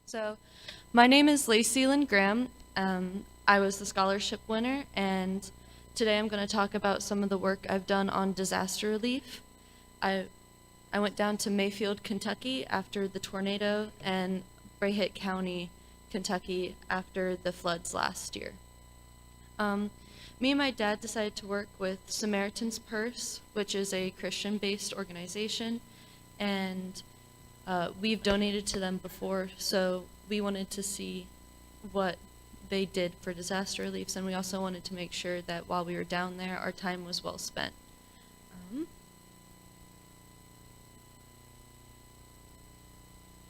So, my name is Laci Graham. I was the scholarship winner, and today I'm going to talk about some of the work I've done on disaster relief. I, I went down to Mayfield, Kentucky after the tornado, and Brayhitt County, Kentucky after the floods last year. Me and my dad decided to work with Samaritan's Purse, which is a Christian-based organization, and we've donated to them before, so we wanted to see what they did for disaster reliefs, and we also wanted to make sure that while we were down there, our time was well spent.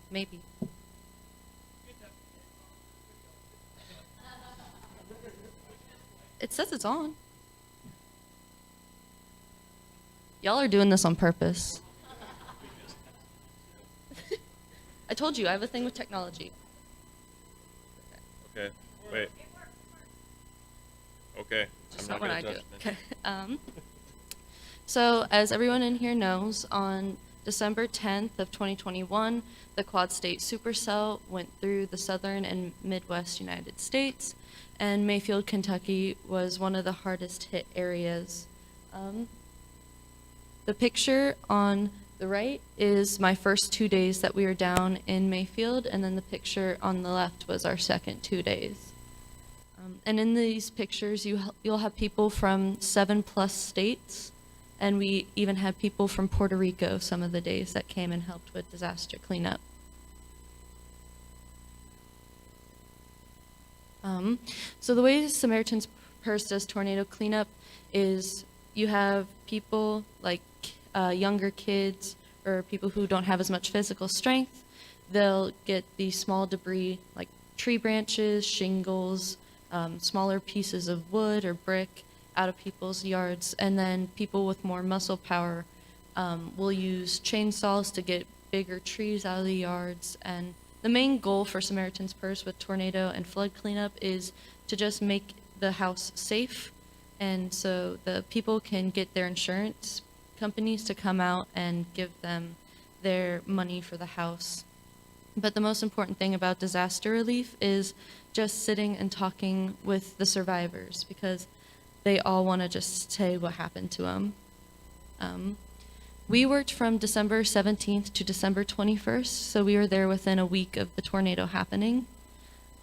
Maybe. It says it's on. Y'all are doing this on purpose. I told you, I have a thing with technology. Okay, wait. Okay, Just I'm not when I gonna do touch it. Okay. So, as everyone in here knows, on December 10th of 2021, the Quad State Supercell went through the southern and Midwest United States, and Mayfield, Kentucky was one of the hardest hit areas. The picture on the right is my first 2 days that we were down in Mayfield, and then the picture on the left was our second 2 days. And in these pictures, you'll have people from 7+ states, and we even had people from Puerto Rico some of the days that came and helped with disaster cleanup. So the way Samaritan's Purse does tornado cleanup is you have people like younger kids or people who don't have as much physical strength. They'll get the small debris like tree branches, shingles, smaller pieces of wood or brick out of people's yards, and then people with more muscle power will use chainsaws to get bigger trees out of the yards. And the main goal for Samaritan's Purse with tornado and flood cleanup is to just make the house safe, and so the people can get their insurance companies to come out and give them their money for the house. But the most important thing about disaster relief is just sitting and talking with the survivors, because they all want to just say what happened to them. We worked from December 17th to December 21st, so we were there within a week of the tornado happening.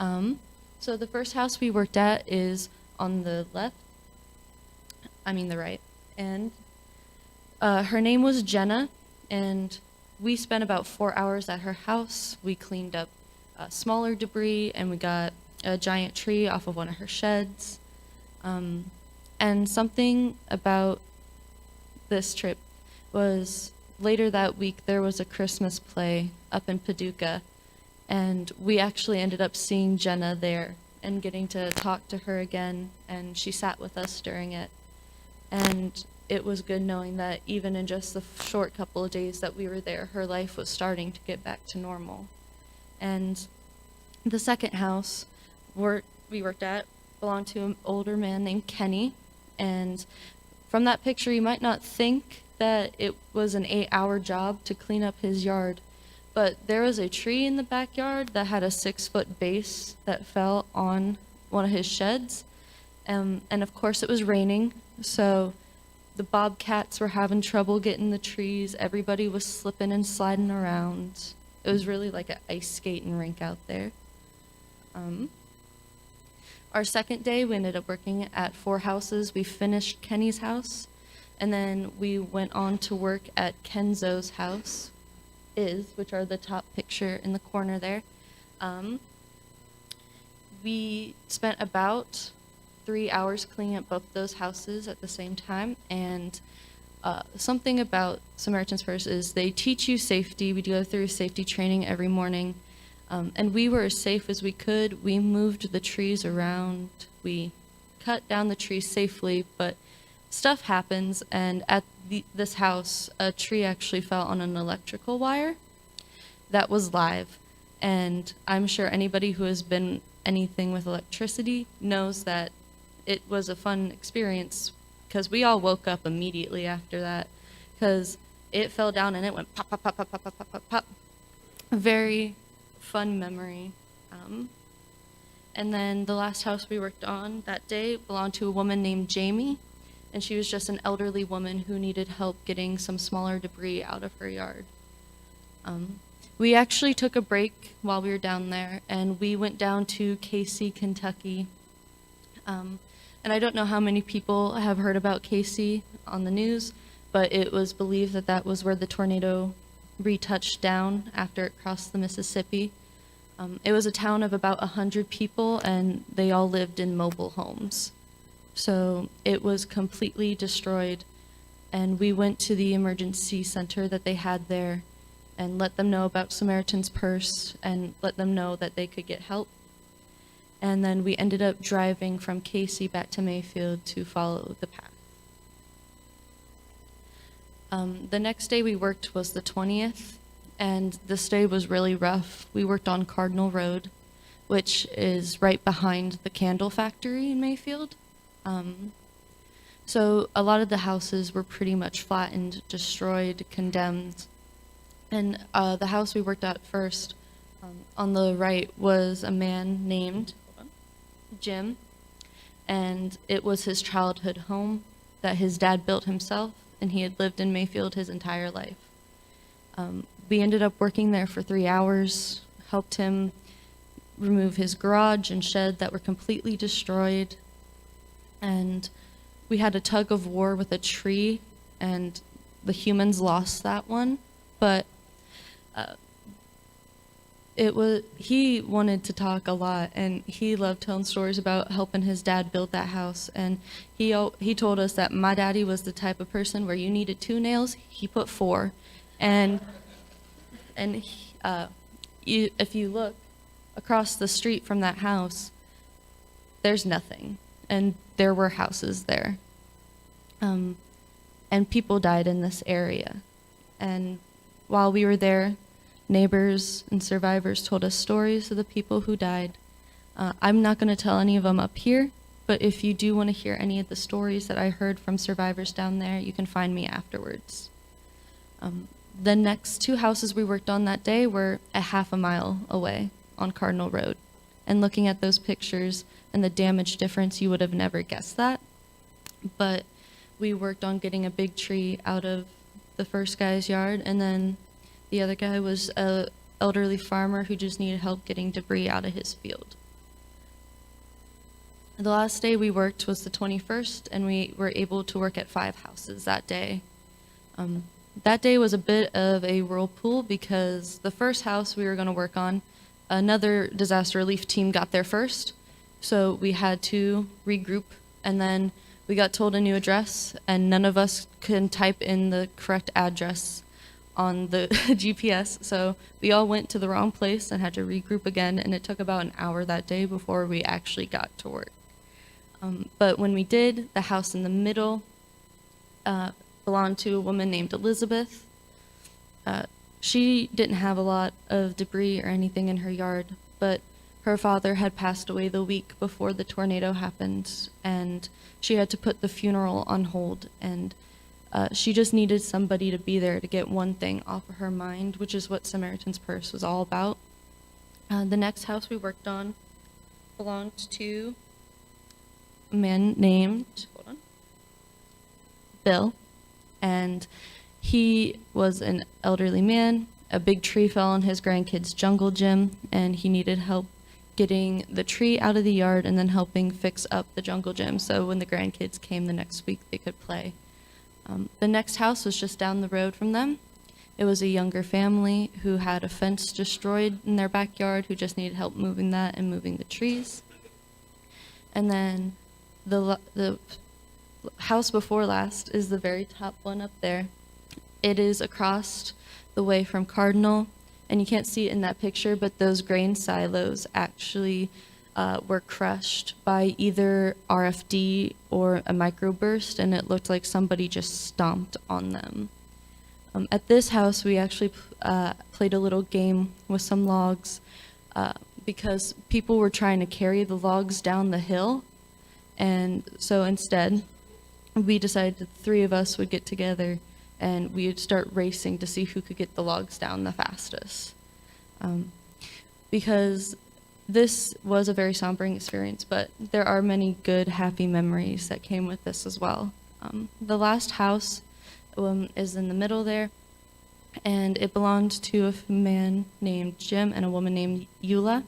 So the first house we worked at is on the right, and her name was Jenna, and we spent about 4 hours at her house. We cleaned up smaller debris, and we got a giant tree off of one of her sheds. And something about this trip was later that week there was a Christmas play up in Paducah, and we actually ended up seeing Jenna there and getting to talk to her again, and she sat with us during it. And it was good knowing that even in just the short couple of days that we were there, her life was starting to get back to normal. And the second house we worked at belonged to an older man named Kenny, and from that picture you might not think that it was an 8-hour job to clean up his yard, but there was a tree in the backyard that had a 6-foot base that fell on one of his sheds, and of course it was raining, so the bobcats were having trouble getting the trees. Everybody was slipping and sliding around. It was really like an ice skating rink out there. Our second day, we ended up working at 4 houses. We finished Kenny's house, and then we went on to work at Kenzo's house, which are the top picture in the corner there. We spent about 3 hours cleaning up both those houses at the same time, and something about Samaritan's Purse is they teach you safety. We go through safety training every morning, and we were as safe as we could. We moved the trees around. We cut down the trees safely, but stuff happens, and at this house, a tree actually fell on an electrical wire that was live, and I'm sure anybody who has been anything with electricity knows that it was a fun experience, because we all woke up immediately after that, because it fell down and it went pop, pop, pop, pop, pop, pop, pop, pop. Very fun memory. And then the last house we worked on that day belonged to a woman named Jamie, and she was just an elderly woman who needed help getting some smaller debris out of her yard. We actually took a break while we were down there, and we went down to Casey, Kentucky. And I don't know how many people have heard about Casey on the news, but it was believed that that was where the tornado retouched down after it crossed the Mississippi. It was a town of about 100 people, and they all lived in mobile homes. So it was completely destroyed, and we went to the emergency center that they had there and let them know about Samaritan's Purse and let them know that they could get help. And then we ended up driving from Casey back to Mayfield to follow the path. The next day we worked was the 20th, and this day was really rough. We worked on Cardinal Road, which is right behind the candle factory in Mayfield. So a lot of the houses were pretty much flattened, destroyed, condemned. And the house we worked at first, on the right, was a man named Jim, and it was his childhood home that his dad built himself, and he had lived in Mayfield his entire life. We ended up working there for 3 hours, helped him remove his garage and shed that were completely destroyed, and we had a tug of war with a tree, and the humans lost that one, but he wanted to talk a lot, and he loved telling stories about helping his dad build that house. And he told us that my daddy was the type of person where you needed 2 nails, he put 4. And if you look across the street from that house, there's nothing, and there were houses there. And people died in this area. And while we were there, neighbors and survivors told us stories of the people who died. I'm not going to tell any of them up here, but if you do want to hear any of the stories that I heard from survivors down there, you can find me afterwards. The next 2 houses we worked on that day were a half a mile away on Cardinal Road. And looking at those pictures and the damage difference, you would have never guessed that. But we worked on getting a big tree out of the first guy's yard, and then the other guy was an elderly farmer who just needed help getting debris out of his field. The last day we worked was the 21st, and we were able to work at 5 houses that day. That day was a bit of a whirlpool because the first house we were going to work on, another disaster relief team got there first, so we had to regroup, and then we got told a new address, and none of us could type in the correct address on the GPS, so we all went to the wrong place and had to regroup again, and it took about an hour that day before we actually got to work. But when we did, the house in the middle belonged to a woman named Elizabeth. She didn't have a lot of debris or anything in her yard, but her father had passed away the week before the tornado happened, and she had to put the funeral on hold, and she just needed somebody to be there to get one thing off of her mind, which is what Samaritan's Purse was all about. The next house we worked on belonged to a man named Bill, and he was an elderly man. A big tree fell on his grandkids' jungle gym, and he needed help getting the tree out of the yard and then helping fix up the jungle gym so when the grandkids came the next week they could play. The next house was just down the road from them. It was a younger family who had a fence destroyed in their backyard who just needed help moving that and moving the trees. And then the house before last is the very top one up there. It is across the way from Cardinal, and you can't see it in that picture, but those grain silos actually were crushed by either RFD or a microburst, and it looked like somebody just stomped on them. At this house, we actually played a little game with some logs because people were trying to carry the logs down the hill, and so instead, we decided the 3 of us would get together and we would start racing to see who could get the logs down the fastest. because this was a very sombering experience, but there are many good, happy memories that came with this as well. The last house is in the middle there, and it belonged to a man named Jim and a woman named Eula.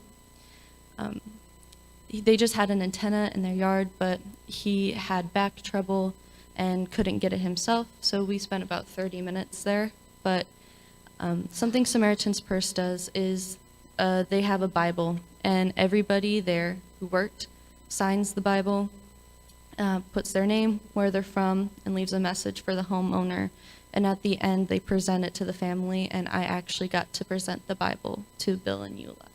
They just had an antenna in their yard, but he had back trouble and couldn't get it himself, so we spent about 30 minutes there. But something Samaritan's Purse does is they have a Bible, and everybody there who worked signs the Bible, puts their name, where they're from, and leaves a message for the homeowner. And at the end, they present it to the family, and I actually got to present the Bible to Bill and Eula.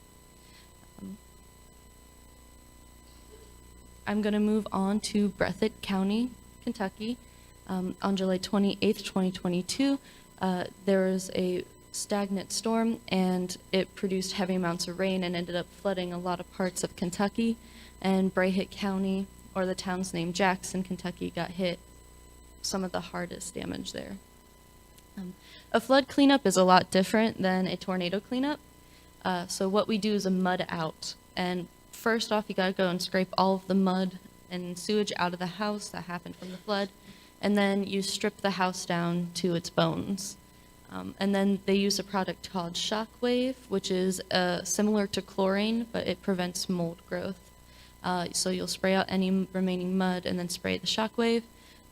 I'm going to move on to Breathitt County, Kentucky. On July 28th, 2022, there was a stagnant storm, and it produced heavy amounts of rain and ended up flooding a lot of parts of Kentucky. And Breathitt County, or the town's name Jackson, Kentucky, got hit some of the hardest damage there. A flood cleanup is a lot different than a tornado cleanup. So what we do is a mud out. And first off, you gotta go and scrape all of the mud and sewage out of the house that happened from the flood. And then you strip the house down to its bones. And then they use a product called Shockwave, which is similar to chlorine, but it prevents mold growth. So you'll spray out any remaining mud and then spray the Shockwave.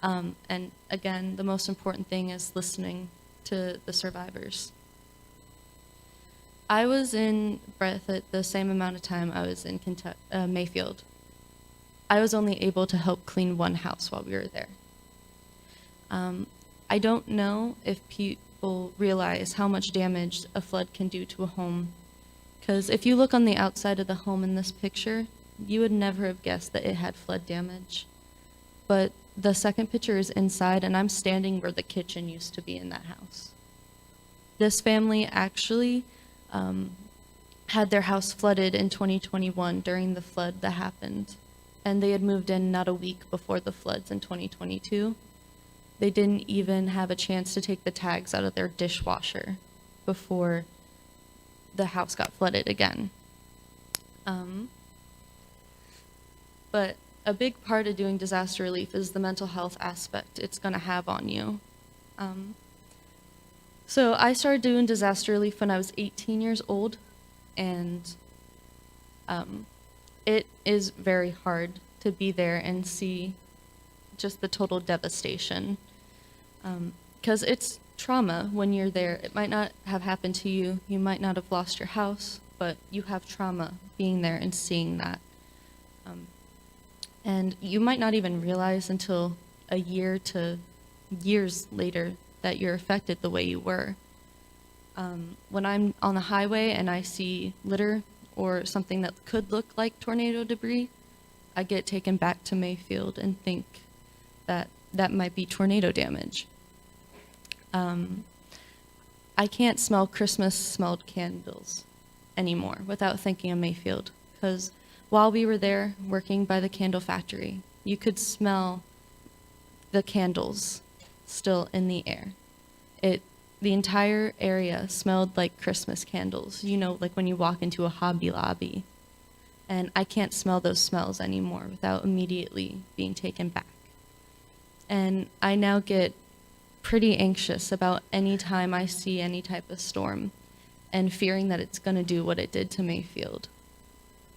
And again, the most important thing is listening to the survivors. I was in Breathitt the same amount of time I was in Mayfield. I was only able to help clean one house while we were there. I don't know if people realize how much damage a flood can do to a home, because if you look on the outside of the home in this picture, you would never have guessed that it had flood damage. But the second picture is inside, and I'm standing where the kitchen used to be in that house. This family actually had their house flooded in 2021 during the flood that happened, and they had moved in not a week before the floods in 2022. They didn't even have a chance to take the tags out of their dishwasher before the house got flooded again. But a big part of doing disaster relief is the mental health aspect it's going to have on you. So I started doing disaster relief when I was 18 years old, and it is very hard to be there and see just the total devastation. Because it's trauma when you're there. It might not have happened to you. You might not have lost your house, but you have trauma being there and seeing that. And you might not even realize until a year to years later that you're affected the way you were. When I'm on the highway and I see litter or something that could look like tornado debris, I get taken back to Mayfield and think that that might be tornado damage. I can't smell Christmas-smelled candles anymore without thinking of Mayfield, because while we were there working by the candle factory, you could smell the candles still in the air. The entire area smelled like Christmas candles, you know, like when you walk into a Hobby Lobby. And I can't smell those smells anymore without immediately being taken back. And I now get pretty anxious about any time I see any type of storm and fearing that it's going to do what it did to Mayfield.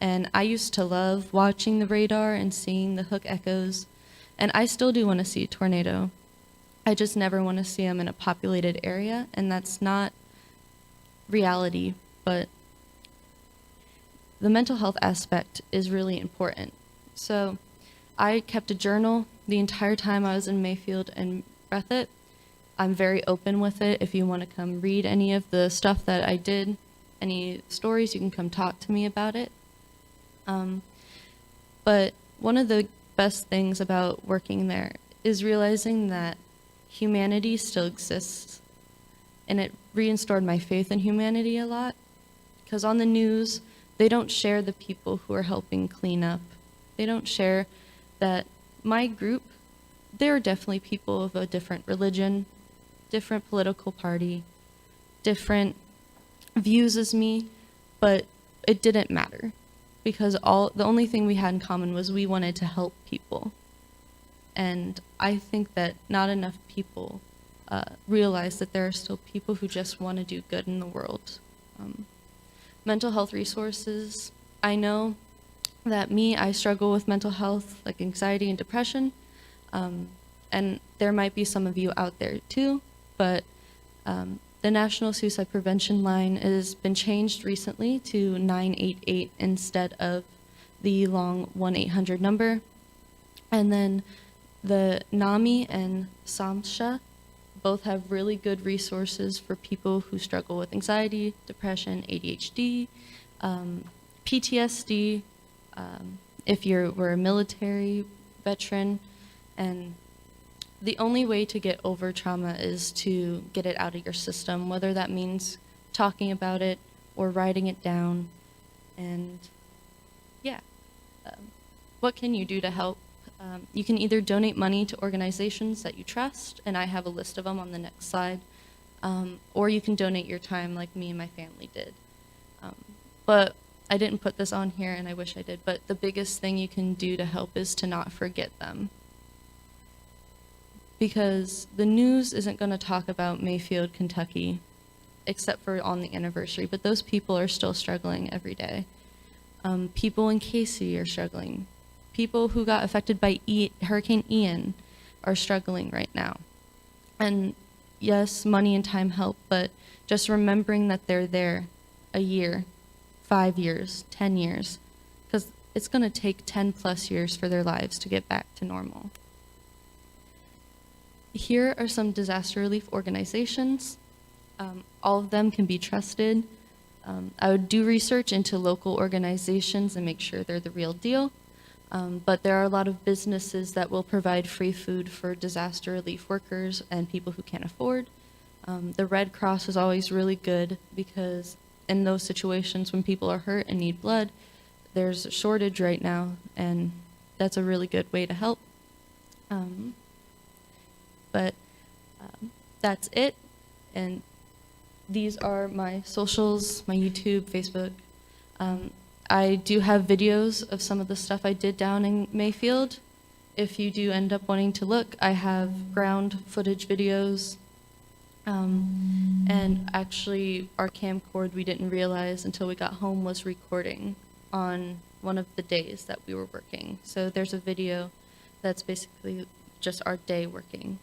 And I used to love watching the radar and seeing the hook echoes, and I still do want to see a tornado. I just never want to see them in a populated area, and that's not reality, but the mental health aspect is really important. So I kept a journal the entire time I was in Mayfield and Breathitt. I'm very open with it. If you want to come read any of the stuff that I did, any stories, you can come talk to me about it. But one of the best things about working there is realizing that humanity still exists, and it reinstored my faith in humanity a lot, because on the news, they don't share the people who are helping clean up. They don't share that my group, there are definitely people of a different religion, different political party, different views as me, but it didn't matter, because the only thing we had in common was we wanted to help people. And I think that not enough people realize that there are still people who just want to do good in the world. Mental health resources. I know that I struggle with mental health, like anxiety and depression. And there might be some of you out there too, but the National Suicide Prevention Line has been changed recently to 988 instead of the long 1-800 number. And then the NAMI and SAMHSA both have really good resources for people who struggle with anxiety, depression, ADHD, PTSD, if were a military veteran. And the only way to get over trauma is to get it out of your system, whether that means talking about it or writing it down. And yeah, what can you do to help? You can either donate money to organizations that you trust, and I have a list of them on the next slide, or you can donate your time like me and my family did. But I didn't put this on here, and I wish I did, but the biggest thing you can do to help is to not forget them. Because the news isn't going to talk about Mayfield, Kentucky, except for on the anniversary, but those people are still struggling every day. People in Casey are struggling. People who got affected by Hurricane Ian are struggling right now. And yes, money and time help, but just remembering that they're there a year, 5 years, 10 years, because it's going to take 10 plus years for their lives to get back to normal. Here are some disaster relief organizations. All of them can be trusted. I would do research into local organizations and make sure they're the real deal. But there are a lot of businesses that will provide free food for disaster relief workers and people who can't afford. The Red Cross is always really good because in those situations when people are hurt and need blood, there's a shortage right now, and that's a really good way to help. But that's it, and these are my socials, my YouTube, Facebook. I do have videos of some of the stuff I did down in Mayfield. If you do end up wanting to look, I have ground footage videos. And actually, our camcorder, we didn't realize until we got home, was recording on one of the days that we were working. So there's a video that's basically just our day working.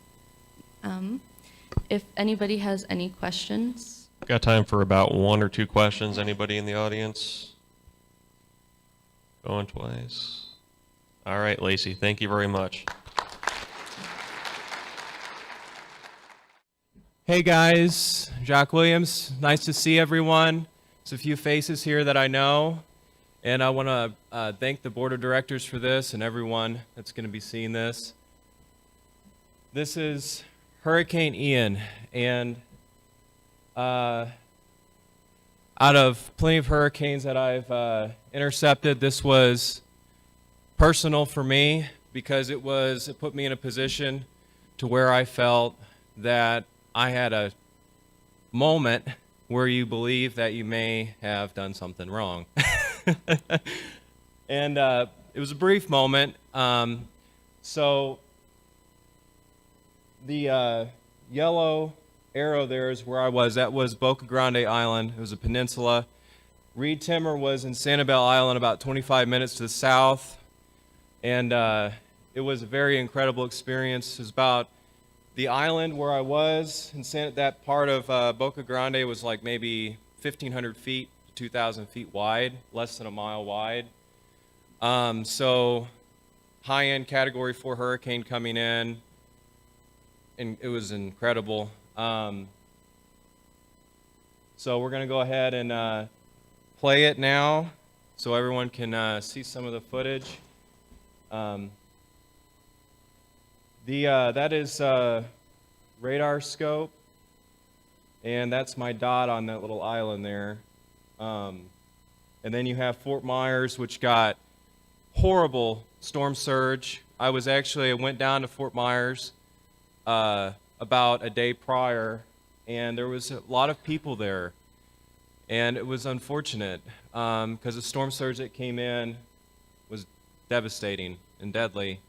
If anybody has any questions. Got time for about 1 or 2 questions. Anybody in the audience? Going twice. All right, Laci, thank you very much. Hey guys, Jock Williams. Nice to see everyone. There's a few faces here that I know, and I want to thank the board of directors for this and everyone that's going to be seeing this. This is Hurricane Ian, and out of plenty of hurricanes that I've intercepted, this was personal for me because it put me in a position to where I felt that I had a moment where you believe that you may have done something wrong. And it was a brief moment. So the yellow arrow there is where I was. That was Boca Grande Island. It was a peninsula. Reed Timmer was in Sanibel Island, about 25 minutes to the south. And it was a very incredible experience. It was about the island where I was, and that part of Boca Grande was like maybe 1,500 feet to 2,000 feet wide, less than a mile wide. So high-end Category 4 hurricane coming in, and it was incredible. So we're going to go ahead and play it now so everyone can see some of the footage. That is radar scope, and that's my dot on that little island there. And then you have Fort Myers, which got horrible storm surge. I went down to Fort Myers about a day prior, and there was a lot of people there. And it was unfortunate because the storm surge that came in was devastating and deadly,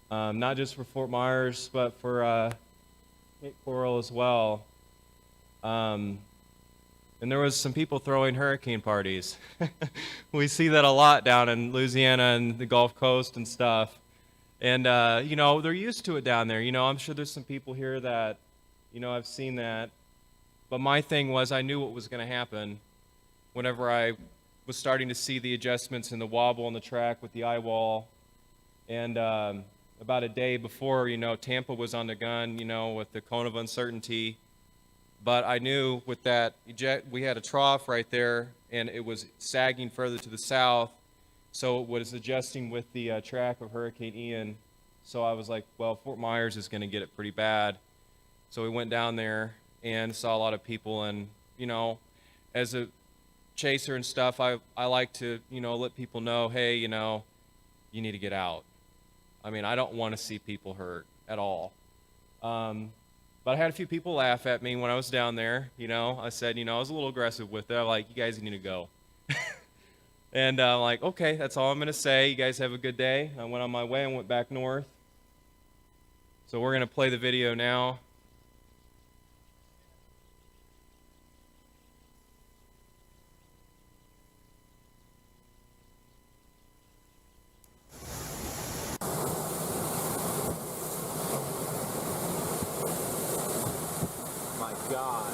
not just for Fort Myers, but for Cape Coral as well. And there was some people throwing hurricane parties. We see that a lot down in Louisiana and the Gulf Coast and stuff. And, you know, they're used to it down there. You know, I'm sure there's some people here that, you know, I've seen that. But my thing was I knew what was going to happen whenever I was starting to see the adjustments in the wobble on the track with the eye wall. And about a day before, you know, Tampa was on the gun, you know, with the cone of uncertainty. But I knew with that, we had a trough right there, and it was sagging further to the south. So it was adjusting with the track of Hurricane Ian. So I was like, well, Fort Myers is going to get it pretty bad. So we went down there and saw a lot of people. And, you know, as a chaser and stuff, I like to, you know, let people know, hey, you know, you need to get out. I mean, I don't want to see people hurt at all. But I had a few people laugh at me when I was down there. You know, I said, you know, I was a little aggressive with it. I'm like, you guys need to go. And I'm like, okay, that's all I'm going to say. You guys have a good day. I went on my way and went back north. So we're going to play the video now. My God.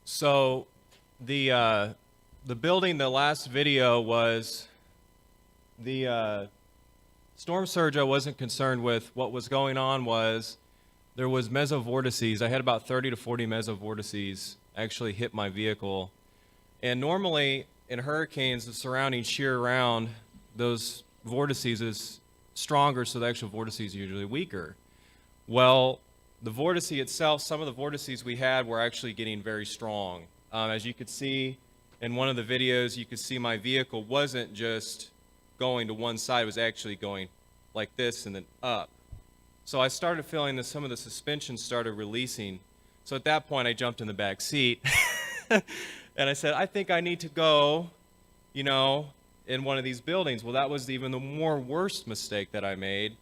So the building, the last video was the storm surge. I wasn't concerned with. What was going on was there was mesovortices. I had about 30 to 40 mesovortices actually hit my vehicle. And normally in hurricanes, the surrounding shear around those vortices is stronger, so the actual vortices are usually weaker. Well, the vortice itself, some of the vortices we had were actually getting very strong. As you could see in one of the videos, you could see my vehicle wasn't just going to one side, it was actually going like this and then up. So I started feeling that some of the suspension started releasing. So at that point, I jumped in the back seat and I said, I think I need to go, you know, in one of these buildings. Well, that was even the more worst mistake that I made,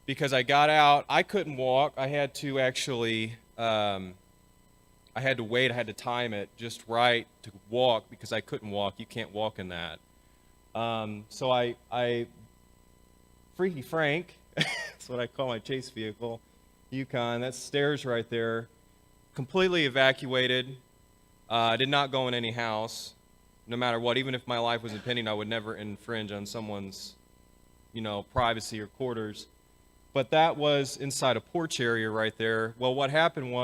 because I got out, I couldn't walk. I had to actually, I had to wait, I had to time it just right to walk because I couldn't walk. You can't walk in that. So I Freaky Frank, that's what I call my chase vehicle, Yukon, that's stairs right there, completely evacuated. I did not go in any house, no matter what. Even if my life was impending, I would never infringe on someone's, you know, privacy or quarters. But that was inside a porch area right there. Well, what happened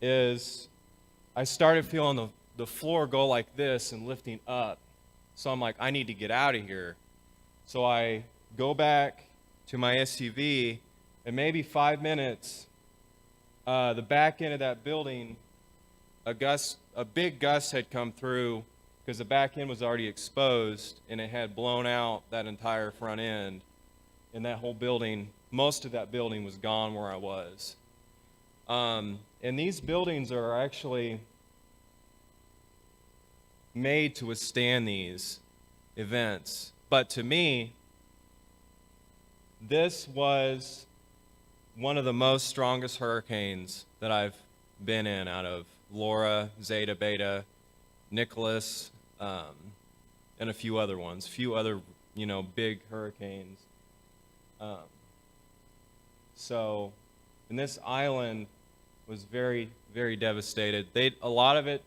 is I started feeling the floor go like this and lifting up. So I'm like, I need to get out of here. So I go back to my SUV, and maybe 5 minutes, the back end of that building, a big gust had come through, because the back end was already exposed and it had blown out that entire front end. And that whole building, most of that building was gone where I was. And these buildings are actually made to withstand these events. But to me, this was one of the most strongest hurricanes that I've been in out of Laura, Zeta, Beta, Nicholas, and a few other ones, few other, big hurricanes. And this island was very, very devastated. A lot of it,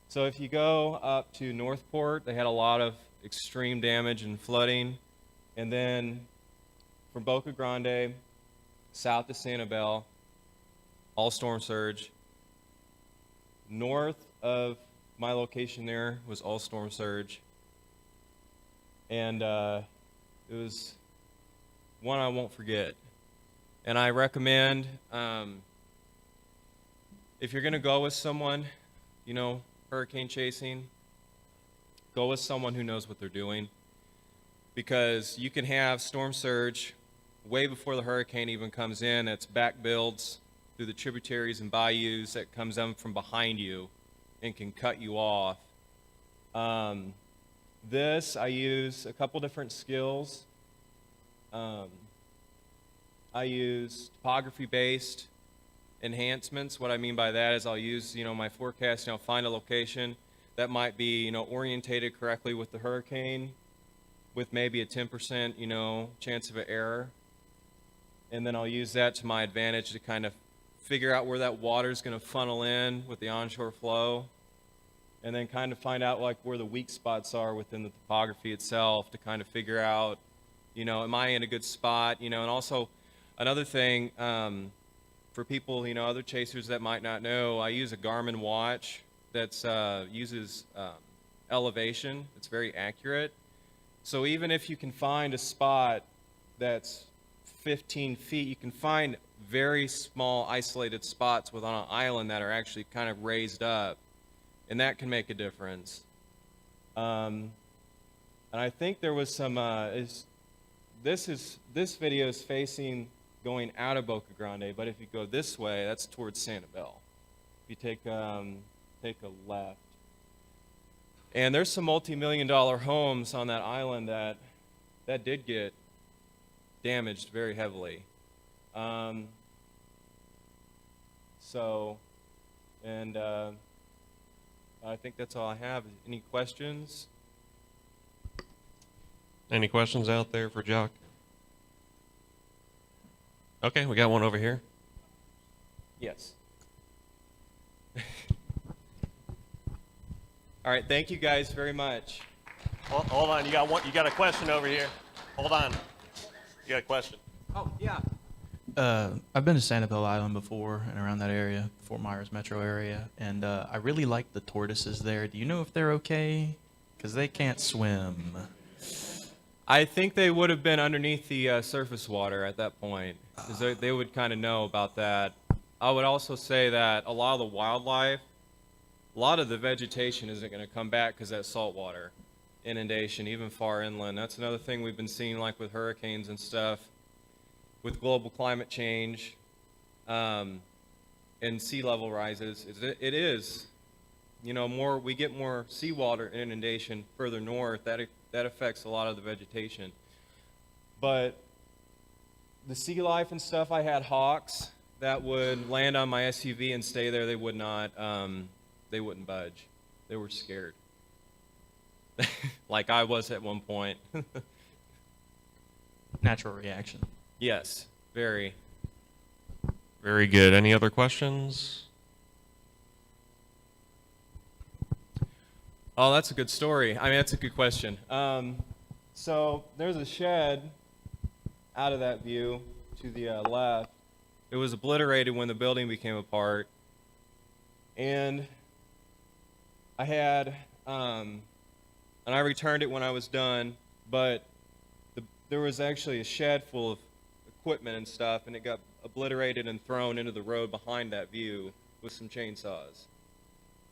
so if you go up to Northport, they had a lot of extreme damage and flooding. And then from Boca Grande, south to Sanibel, all storm surge. North of my location there was all storm surge. And it was one I won't forget. And I recommend, if you're going to go with someone, hurricane chasing, go with someone who knows what they're doing. Because you can have storm surge way before the hurricane even comes in. It's back builds through the tributaries and bayous that comes in from behind you and can cut you off. This, I use a couple different skills. I use topography-based enhancements. What I mean by that is I'll use, my forecast, find a location that might be, orientated correctly with the hurricane with maybe a 10%, chance of an error. And then I'll use that to my advantage to kind of figure out where that water is going to funnel in with the onshore flow. And then kind of find out where the weak spots are within the topography itself to kind of figure out, am I in a good spot? And also another thing, for people, other chasers that might not know, I use a Garmin watch that's uses elevation. It's very accurate. So even if you can find a spot that's 15 feet, you can find very small isolated spots within an island that are actually kind of raised up, and that can make a difference. And I think there was some, this video is facing going out of Boca Grande, but if you go this way, that's towards Sanibel. If you take a left. And there's some multi-million-dollar homes on that island that did get damaged very heavily. I think that's all I have. Any questions? Any questions out there for Jock? Okay, we got one over here. Yes. All right, thank you guys very much. Hold on, you got a question over here. Hold on. You got a question. Oh, yeah. I've been to Sanibel Island before and around that area, Fort Myers metro area, and I really like the tortoises there. Do you know if they're okay? Because they can't swim. I think they would have been underneath the surface water at that point, because they would kind of know about that. I would also say that a lot of the wildlife, a lot of the vegetation isn't going to come back because that saltwater inundation, even far inland. That's another thing we've been seeing, like with hurricanes and stuff, with global climate change and sea level rises. It is, we get more seawater inundation further north. That affects a lot of the vegetation. But the sea life and stuff, I had hawks that would land on my SUV and stay there. They would not, they wouldn't budge. They were scared. Like I was at one point. Natural reaction. Yes, very. Very good. Any other questions? Oh, that's a good story. I mean, that's a good question. So there's a shed out of that view to the left. It was obliterated when the building became apart. And I had, and I returned it when I was done, but there was actually a shed full of equipment and stuff, and it got obliterated and thrown into the road behind that view with some chainsaws.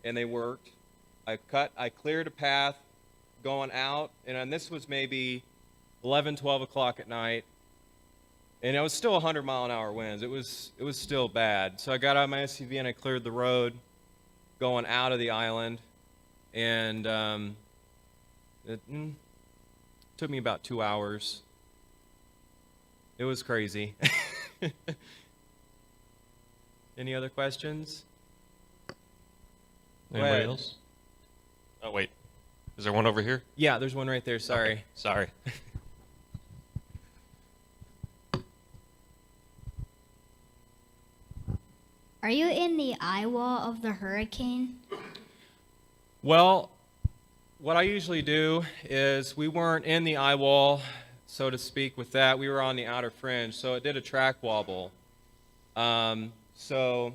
And they worked. I cleared a path going out, and this was maybe 11, 12 o'clock at night, and it was still 100-mile-an-hour winds. It was still bad. So I got out of my SUV and I cleared the road going out of the island, and it took me about 2 hours. It was crazy. Any other questions? Go Anybody ahead. else? Oh, wait. Is there one over here? Yeah, there's one right there. Sorry. Okay, sorry. Are you in the eye wall of the hurricane? Well, what I usually do is we weren't in the eye wall, so to speak, with that. We were on the outer fringe, so it did a track wobble. So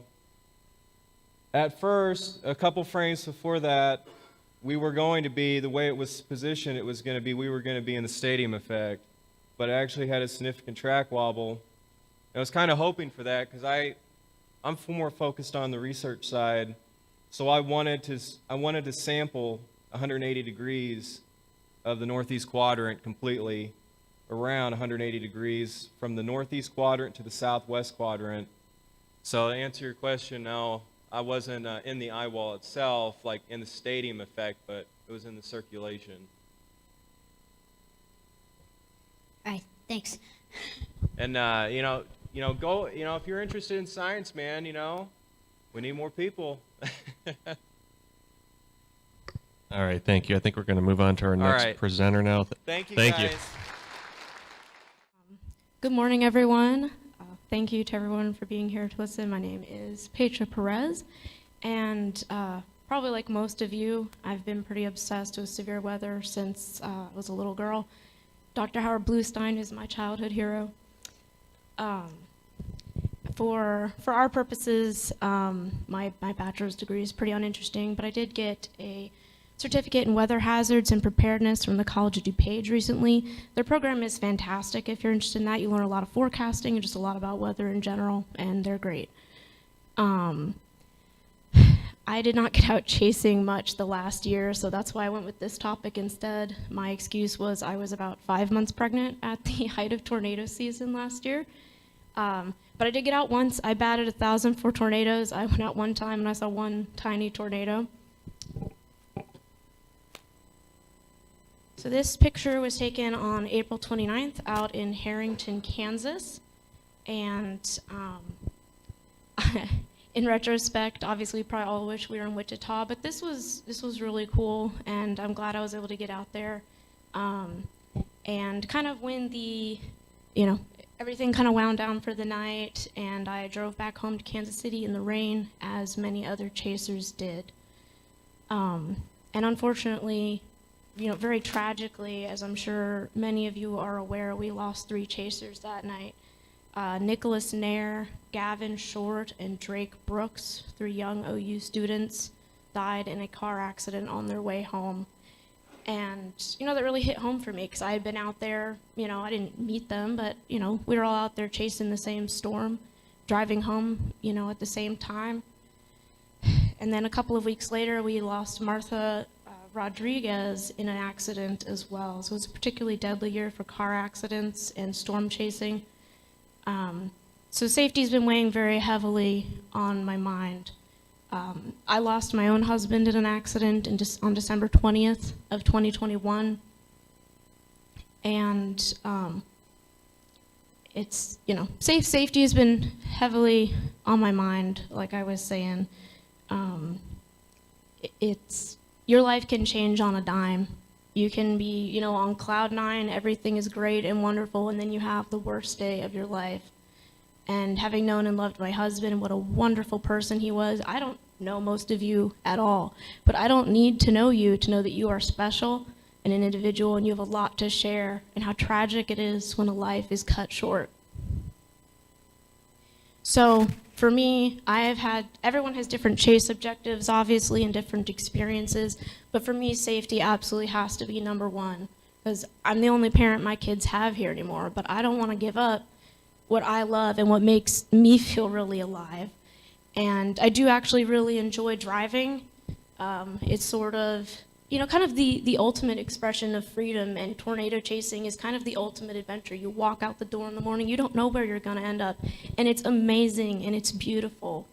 at first, a couple frames before that, we were going to be, the way it was positioned, it was going to be, we were going to be in the stadium effect, but it actually had a significant track wobble. I was kind of hoping for that because I'm more focused on the research side, so I wanted to sample 180 degrees of the northeast quadrant completely, around 180 degrees from the northeast quadrant to the southwest quadrant. So to answer your question, no, I wasn't in the eye wall itself, like in the stadium effect, but it was in the circulation. All right, thanks. And go. If you're interested in science, man, we need more people. All right, thank you. I think we're going to move on to our next right. presenter now. Thank you, Thank guys. you. Good morning, everyone. Thank you to everyone for being here to listen. My name is Petra Perez, and probably like most of you, I've been pretty obsessed with severe weather since I was a little girl. Dr. Howard Bluestein is my childhood hero. For our purposes, my bachelor's degree is pretty uninteresting, but I did get a certificate in weather hazards and preparedness from the College of DuPage recently. Their program is fantastic. If you're interested in that, you learn a lot of forecasting and just a lot about weather in general, and they're great. I did not get out chasing much the last year, so that's why I went with this topic instead. My excuse was I was about 5 months pregnant at the height of tornado season last year. But I did get out once. I batted 1,000 for tornadoes. I went out one time and I saw one tiny tornado. So this picture was taken on April 29th out in Harrington, Kansas. And in retrospect, obviously we probably all wish we were in Wichita, but this was really cool, and I'm glad I was able to get out there. And kind of when everything kind of wound down for the night, and I drove back home to Kansas City in the rain, as many other chasers did. And unfortunately, very tragically, as I'm sure many of you are aware, we lost 3 chasers that night. Nicholas Nair, Gavin Short, and Drake Brooks, 3 young OU students, died in a car accident on their way home. And, that really hit home for me because I had been out there, I didn't meet them, but, we were all out there chasing the same storm, driving home, at the same time. And then a couple of weeks later, we lost Martha Rodriguez in an accident as well. So it was a particularly deadly year for car accidents and storm chasing. So safety's been weighing very heavily on my mind. I lost my own husband in an accident on December 20th of 2021. And it's, safety has been heavily on my mind, like I was saying. Your life can change on a dime. You can be, on cloud 9, everything is great and wonderful, and then you have the worst day of your life. And having known and loved my husband, what a wonderful person he was, I don't know most of you at all, but I don't need to know you to know that you are special and an individual and you have a lot to share, and how tragic it is when a life is cut short. So for me, everyone has different chase objectives, obviously, and different experiences, but for me, safety absolutely has to be number one, because I'm the only parent my kids have here anymore, but I don't want to give up what I love and what makes me feel really alive. And I do actually really enjoy driving. It's sort of, kind of the ultimate expression of freedom, and tornado chasing is kind of the ultimate adventure. You walk out the door in the morning, you don't know where you're going to end up, and it's amazing and it's beautiful.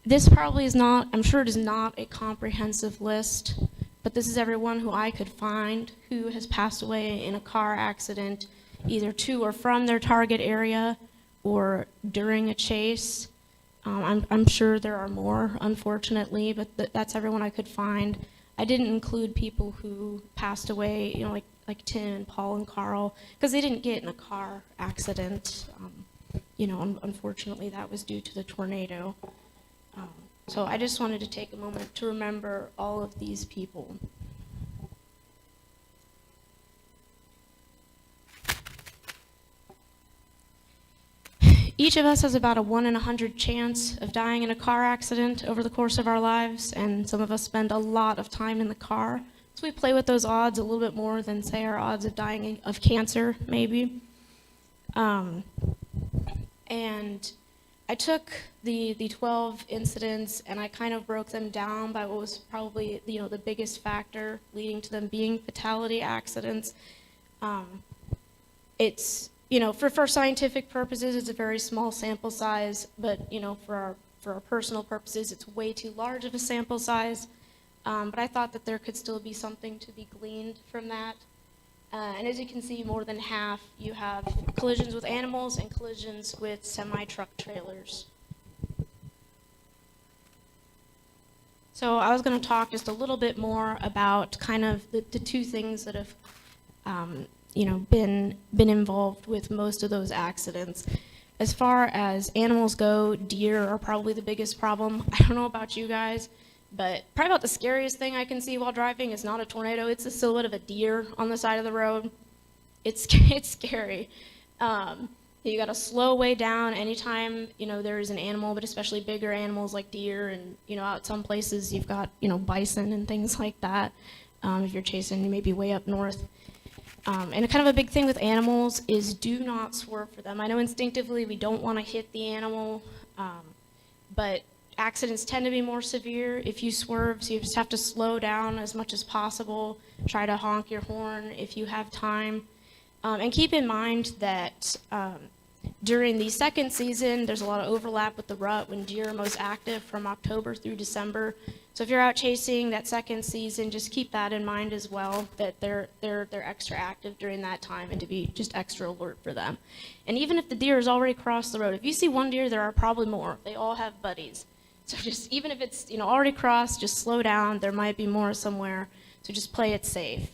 This probably is not, I'm sure it is not a comprehensive list, but this is everyone who I could find who has passed away in a car accident, either to or from their target area or during a chase. I'm sure there are more, unfortunately, but that's everyone I could find. I didn't include people who passed away, like Tim and Paul and Carl, because they didn't get in a car accident. Unfortunately, that was due to the tornado. So I just wanted to take a moment to remember all of these people. Each of us has about a 1 in 100 chance of dying in a car accident over the course of our lives, and some of us spend a lot of time in the car. So we play with those odds a little bit more than, say, our odds of dying of cancer, maybe. And I took the 12 incidents and I kind of broke them down by what was probably the biggest factor leading to them being fatality accidents. It's for scientific purposes it's a very small sample size, but for our personal purposes it's way too large of a sample size. But I thought that there could still be something to be gleaned from that. And as you can see, more than half, you have collisions with animals and collisions with semi-truck trailers. So I was going to talk just a little bit more about kind of the two things that have, been involved with most of those accidents. As far as animals go, deer are probably the biggest problem. I don't know about you guys, but probably about the scariest thing I can see while driving is not a tornado, it's the silhouette of a deer on the side of the road. It's scary. You gotta slow way down anytime, there is an animal, but especially bigger animals like deer, and, out some places you've got, bison and things like that. If you're chasing maybe way up north. And kind of a big thing with animals is do not swerve for them. I know instinctively we don't wanna hit the animal, but accidents tend to be more severe if you swerve, so you just have to slow down as much as possible. Try to honk your horn if you have time. And keep in mind that during the second season, there's a lot of overlap with the rut when deer are most active from October through December. So if you're out chasing that second season, just keep that in mind as well, that they're extra active during that time and to be just extra alert for them. And even if the deer has already crossed the road, if you see one deer, there are probably more. They all have buddies. So just, even if it's already crossed, just slow down. There might be more somewhere. So just play it safe.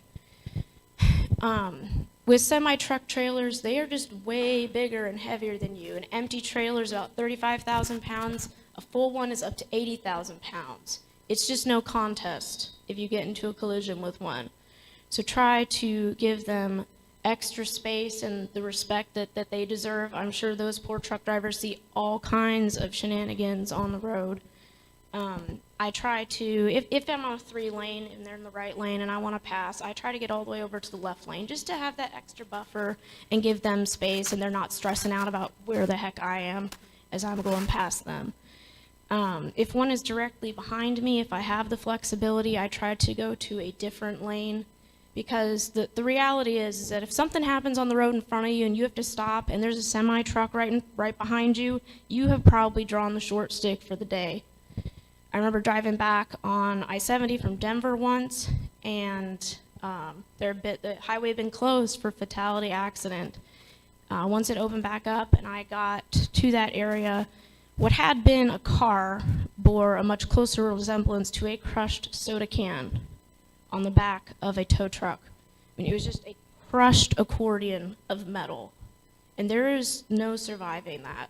With semi-truck trailers, they are just way bigger and heavier than you. An empty trailer is about 35,000 pounds. A full one is up to 80,000 pounds. It's just no contest if you get into a collision with one. So try to give them extra space and the respect that they deserve. I'm sure those poor truck drivers see all kinds of shenanigans on the road. I try to, if I'm on a 3-lane and they're in the right lane and I want to pass, I try to get all the way over to the left lane just to have that extra buffer and give them space and they're not stressing out about where the heck I am as I'm going past them. If one is directly behind me, if I have the flexibility, I try to go to a different lane, because the reality is that if something happens on the road in front of you and you have to stop and there's a semi-truck right behind you, you have probably drawn the short stick for the day. I remember driving back on I-70 from Denver once, and the highway had been closed for fatality accident. Once it opened back up and I got to that area, what had been a car bore a much closer resemblance to a crushed soda can on the back of a tow truck. I mean, it was just a crushed accordion of metal, and there is no surviving that.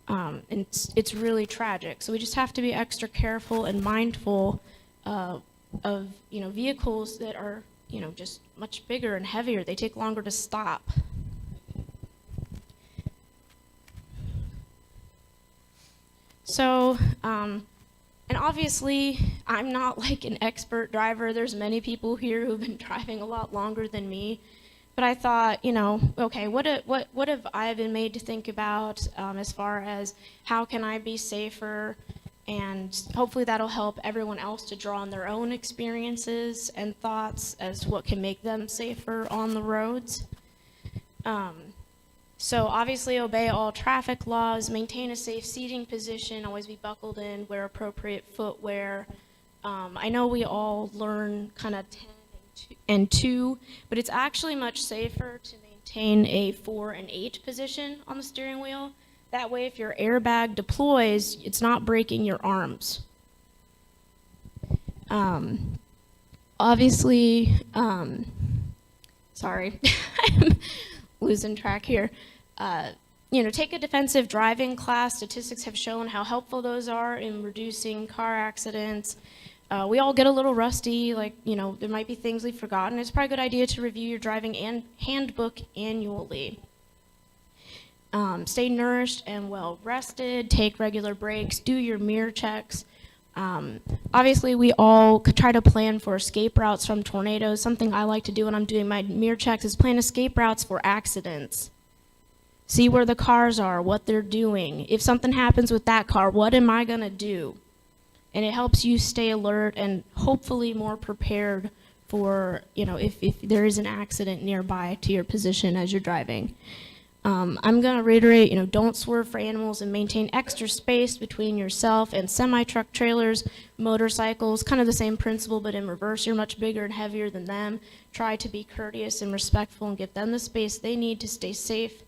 And it's really tragic. So we just have to be extra careful and mindful of vehicles that are just much bigger and heavier. They take longer to stop. So, and obviously, I'm not like an expert driver. There's many people here who've been driving a lot longer than me. But I thought, okay, what have I been made to think about as far as how can I be safer? And hopefully that'll help everyone else to draw on their own experiences and thoughts as to what can make them safer on the roads. So obviously obey all traffic laws, maintain a safe seating position, always be buckled in, wear appropriate footwear. I know we all learn kind of 10 and 2, but it's actually much safer to maintain a 4 and 8 position on the steering wheel. That way, if your airbag deploys, it's not breaking your arms. Obviously, sorry, I'm losing track here. Take a defensive driving class. Statistics have shown how helpful those are in reducing car accidents. We all get a little rusty, there might be things we've forgotten. It's probably a good idea to review your driving handbook annually. Stay nourished and well rested, take regular breaks, do your mirror checks. Obviously, we all could try to plan for escape routes from tornadoes. Something I like to do when I'm doing my mirror checks is plan escape routes for accidents. See where the cars are, what they're doing. If something happens with that car, what am I going to do? And it helps you stay alert and hopefully more prepared for, if there is an accident nearby to your position as you're driving. I'm going to reiterate, don't swerve for animals and maintain extra space between yourself and semi-truck trailers, motorcycles, kind of the same principle, but in reverse. You're much bigger and heavier than them. Try to be courteous and respectful and give them the space they need to stay safe.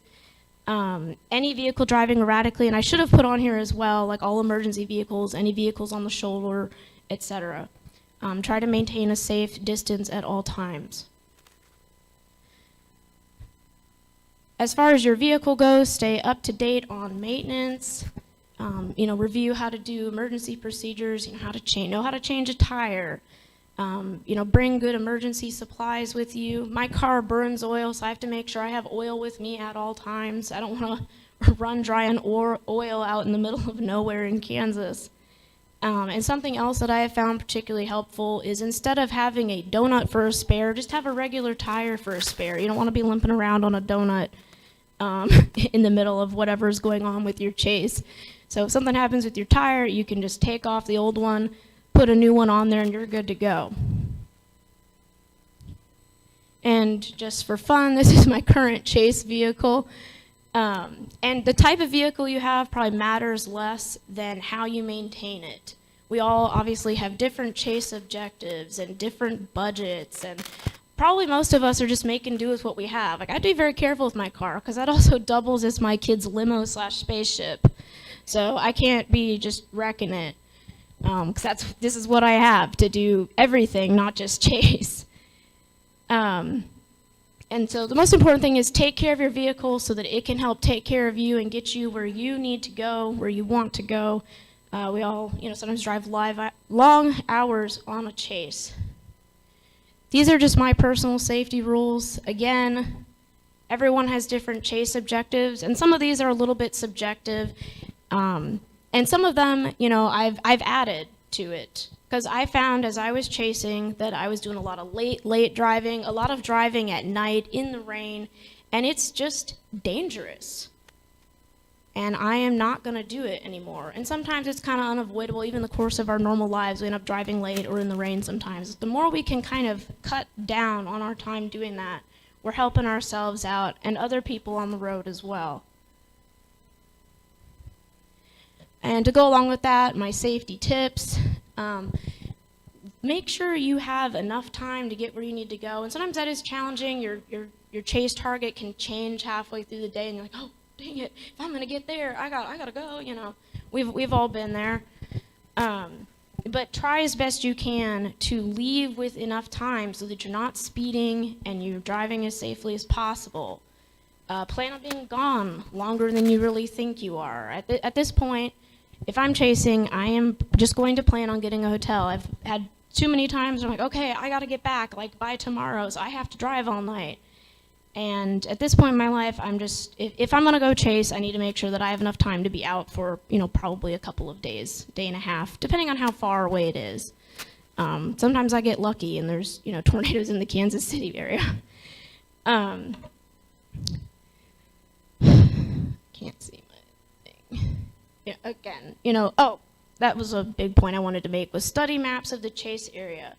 Any vehicle driving erratically, and I should have put on here as well, like all emergency vehicles, any vehicles on the shoulder, etc. Try to maintain a safe distance at all times. As far as your vehicle goes, stay up to date on maintenance. Review how to do emergency procedures, know how to change a tire. Bring good emergency supplies with you. My car burns oil, so I have to make sure I have oil with me at all times. I don't want to run dry on oil out in the middle of nowhere in Kansas. And something else that I have found particularly helpful is instead of having a donut for a spare, just have a regular tire for a spare. You don't want to be limping around on a donut in the middle of whatever's going on with your chase. So if something happens with your tire, you can just take off the old one, put a new one on there, and you're good to go. And just for fun, this is my current chase vehicle. And the type of vehicle you have probably matters less than how you maintain it. We all obviously have different chase objectives and different budgets, and probably most of us are just making do with what we have. I have to be very careful with my car because that also doubles as my kid's limo/spaceship. So I can't be just wrecking it. Because this is what I have to do everything, not just chase. And so the most important thing is take care of your vehicle so that it can help take care of you and get you where you need to go, where you want to go. We all, sometimes drive long hours on a chase. These are just my personal safety rules. Again, everyone has different chase objectives, and some of these are a little bit subjective. And some of them, I've added to it because I found as I was chasing that I was doing a lot of late driving, a lot of driving at night in the rain, and it's just dangerous. And I am not going to do it anymore. And sometimes it's kind of unavoidable. Even in the course of our normal lives, we end up driving late or in the rain sometimes. The more we can kind of cut down on our time doing that, we're helping ourselves out and other people on the road as well. And to go along with that, my safety tips, make sure you have enough time to get where you need to go. And sometimes that is challenging. Your chase target can change halfway through the day, and you're like, oh, dang it, if I'm going to get there, I gotta go, We've all been there. But try as best you can to leave with enough time so that you're not speeding and you're driving as safely as possible. Plan on being gone longer than you really think you are. At this point, if I'm chasing, I am just going to plan on getting a hotel. I've had too many times I'm like, okay, I got to get back by tomorrow, so I have to drive all night. And at this point in my life, I'm just, if I'm going to go chase, I need to make sure that I have enough time to be out for, probably a couple of days, day and a half, depending on how far away it is. Sometimes I get lucky and there's, tornadoes in the Kansas City area. Can't see my thing. Yeah, again, oh, that was a big point I wanted to make, was study maps of the chase area.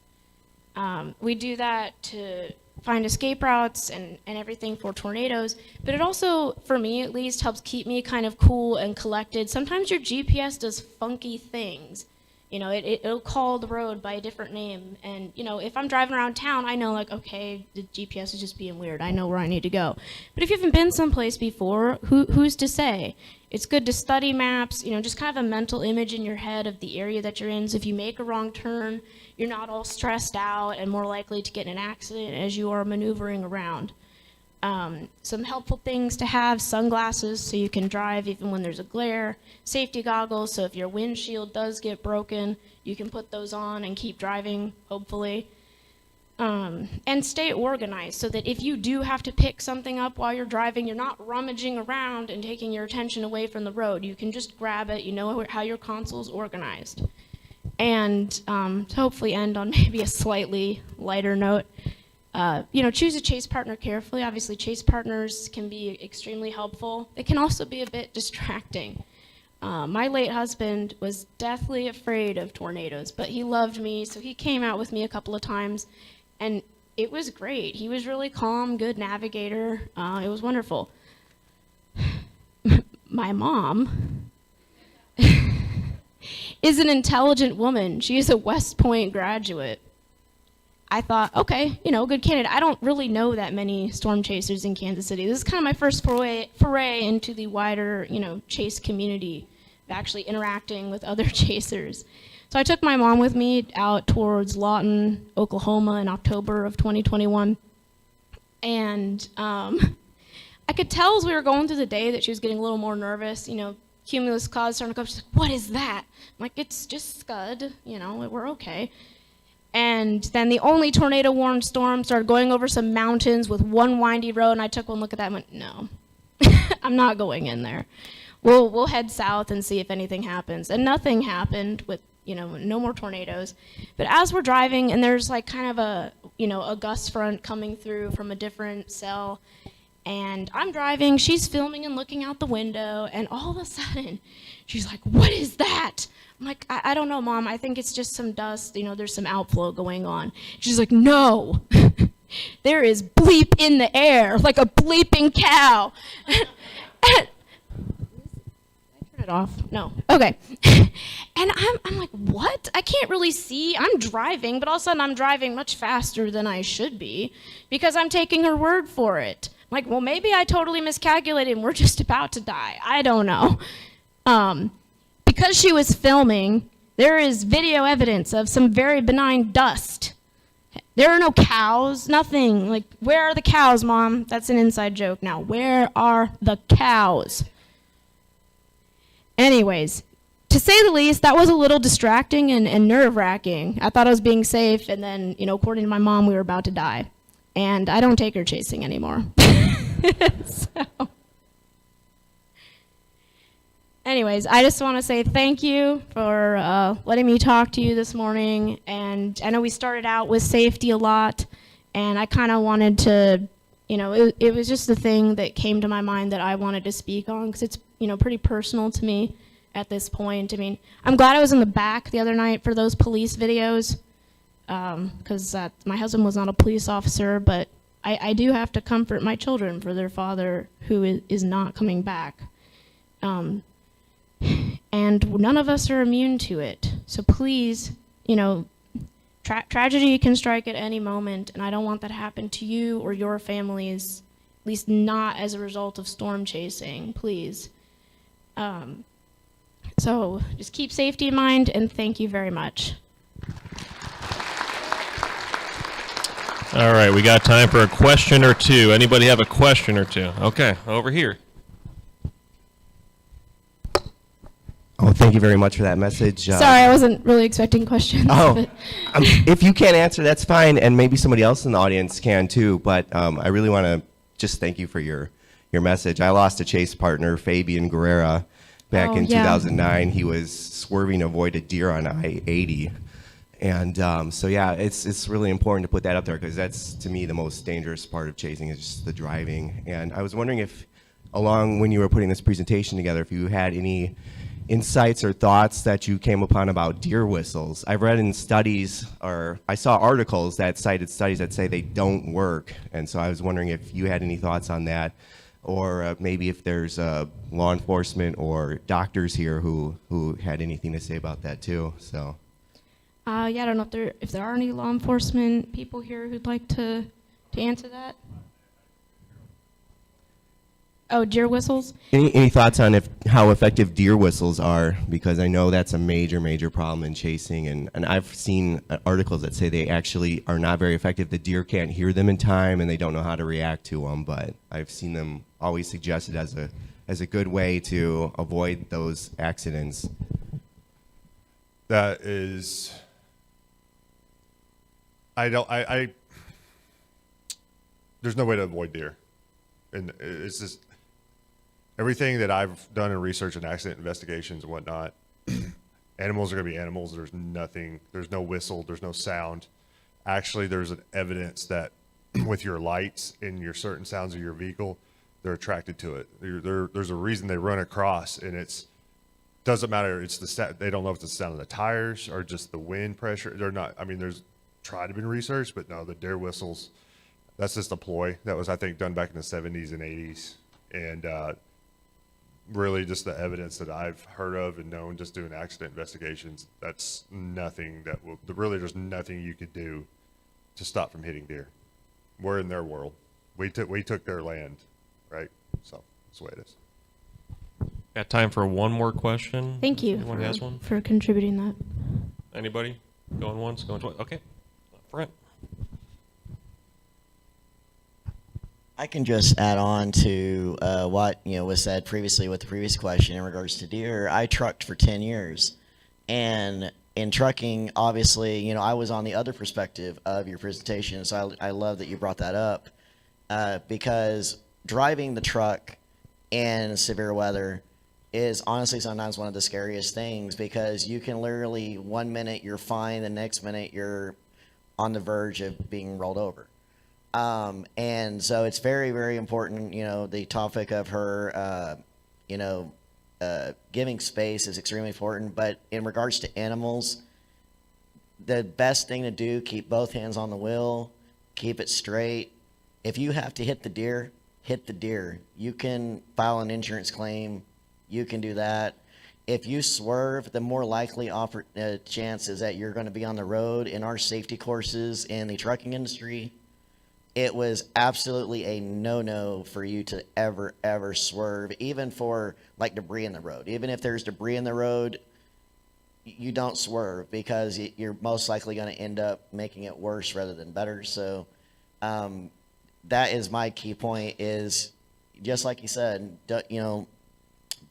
We do that to find escape routes and everything for tornadoes, but it also, for me at least, helps keep me kind of cool and collected. Sometimes your GPS does funky things. It'll call the road by a different name, and if I'm driving around town, I know, like, okay, the GPS is just being weird. I know where I need to go. But if you haven't been someplace before, who's to say? It's good to study maps, just kind of a mental image in your head of the area that you're in. So if you make a wrong turn, you're not all stressed out and more likely to get in an accident as you are maneuvering around. Some helpful things to have: sunglasses so you can drive even when there's a glare, safety goggles so if your windshield does get broken, you can put those on and keep driving, hopefully. And stay organized so that if you do have to pick something up while you're driving, you're not rummaging around and taking your attention away from the road. You can just grab it. You know how your console's organized. And to hopefully end on maybe a slightly lighter note, choose a chase partner carefully. Obviously, chase partners can be extremely helpful. They can also be a bit distracting. My late husband was deathly afraid of tornadoes, but he loved me, so he came out with me a couple of times, and it was great. He was really calm, good navigator. It was wonderful. My mom is an intelligent woman. She is a West Point graduate. I thought, okay, good candidate. I don't really know that many storm chasers in Kansas City. This is kind of my first foray into the wider, chase community, actually interacting with other chasers. So I took my mom with me out towards Lawton, Oklahoma in October of 2021. And I could tell as we were going through the day that she was getting a little more nervous. Cumulus clouds starting to come. She's like, what is that? I'm like, it's just scud. We're okay. And then the only tornado-warned storm started going over some mountains with one windy road, and I took one look at that and went, no, I'm not going in there. We'll head south and see if anything happens. And nothing happened with, no more tornadoes. But as we're driving, and there's like kind of a gust front coming through from a different cell, and I'm driving, she's filming and looking out the window, and all of a sudden, she's like, what is that? I'm like, I don't know, Mom. I think it's just some dust. There's some outflow going on. She's like, no, there is bleep in the air, like a bleeping cow. Turn it off? No. Okay. And I'm like, what? I can't really see. I'm driving, but all of a sudden I'm driving much faster than I should be because I'm taking her word for it. I'm like, well, maybe I totally miscalculated and we're just about to die. I don't know. Because she was filming, there is video evidence of some very benign dust. There are no cows, nothing. Like, where are the cows, Mom? That's an inside joke now. Where are the cows? Anyways, to say the least, that was a little distracting and nerve-wracking. I thought I was being safe, and then, according to my mom, we were about to die. And I don't take her chasing anymore. So. Anyways, I just want to say thank you for letting me talk to you this morning. And I know we started out with safety a lot, and I kind of wanted to, it was just the thing that came to my mind that I wanted to speak on because it's, pretty personal to me at this point. I mean, I'm glad I was in the back the other night for those police videos because my husband was not a police officer, but I do have to comfort my children for their father who is not coming back. And none of us are immune to it. So please, tragedy can strike at any moment, and I don't want that to happen to you or your families, at least not as a result of storm chasing, please. So just keep safety in mind, and thank you very much. All right, we got time for a question or two. Anybody have a question or two? Okay, over here. Oh, thank you very much for that message. Sorry, I wasn't really expecting questions. Oh, but. If you can't answer, that's fine, and maybe somebody else in the audience can too. But I really want to just thank you for your message. I lost a chase partner, Fabian Guerrera, back in 2009. He was swerving to avoid a deer on I-80, And so yeah, it's really important to put that up there because that's to me the most dangerous part of chasing is just the driving. And I was wondering if, along when you were putting this presentation together, if you had any insights or thoughts that you came upon about deer whistles. I've read in studies, or I saw articles that cited studies that say they don't work, and so I was wondering if you had any thoughts on that, or maybe if there's law enforcement or doctors here who had anything to say about that too. So. Yeah, I don't know if there are any law enforcement people here who'd like to answer that. Oh, deer whistles? Any thoughts on how effective deer whistles are? Because I know that's a major problem in chasing, and I've seen articles that say they actually are not very effective. The deer can't hear them in time, and they don't know how to react to them. But I've seen them always suggested as a good way to avoid those accidents. That is, there's no way to avoid deer, and it's just. Everything that I've done in research and accident investigations and whatnot, animals are going to be animals. There's no whistle, there's no sound. Actually, there's an evidence that with your lights and your certain sounds of your vehicle, they're attracted to it. There's a reason they run across, and doesn't matter. They don't know if it's the sound of the tires or just the wind pressure. They're not. I mean, there's tried to be researched, but no, the deer whistles. That's just a ploy that was, I think, done back in the 70s and 80s, and really just the evidence that I've heard of and known just doing accident investigations, that's nothing there's nothing you could do to stop from hitting deer. We're in their world. We took their land, right? So that's the way it is. Got time for one more question? Thank you Anyone has one? for contributing that. Anybody? Going once, going twice? Okay. Brent. I can just add on to what was said previously with the previous question in regards to deer. I trucked for 10 years, and in trucking, obviously, I was on the other perspective of your presentation, so I love that you brought that up, because driving the truck in severe weather is honestly sometimes one of the scariest things, because you can literally 1 minute you're fine, the next minute you're on the verge of being rolled over. And so it's very, very important, the topic of her, giving space is extremely important. But in regards to animals, the best thing to do, keep both hands on the wheel, keep it straight. If you have to hit the deer, hit the deer. You can file an insurance claim. You can do that. If you swerve, the more likely chance is that you're going to be on the road. In our safety courses in the trucking industry, it was absolutely a no-no for you to ever swerve, even for like debris in the road. Even if there's debris in the road, you don't swerve, because you're most likely going to end up making it worse rather than better. So that is my key point, is just like you said,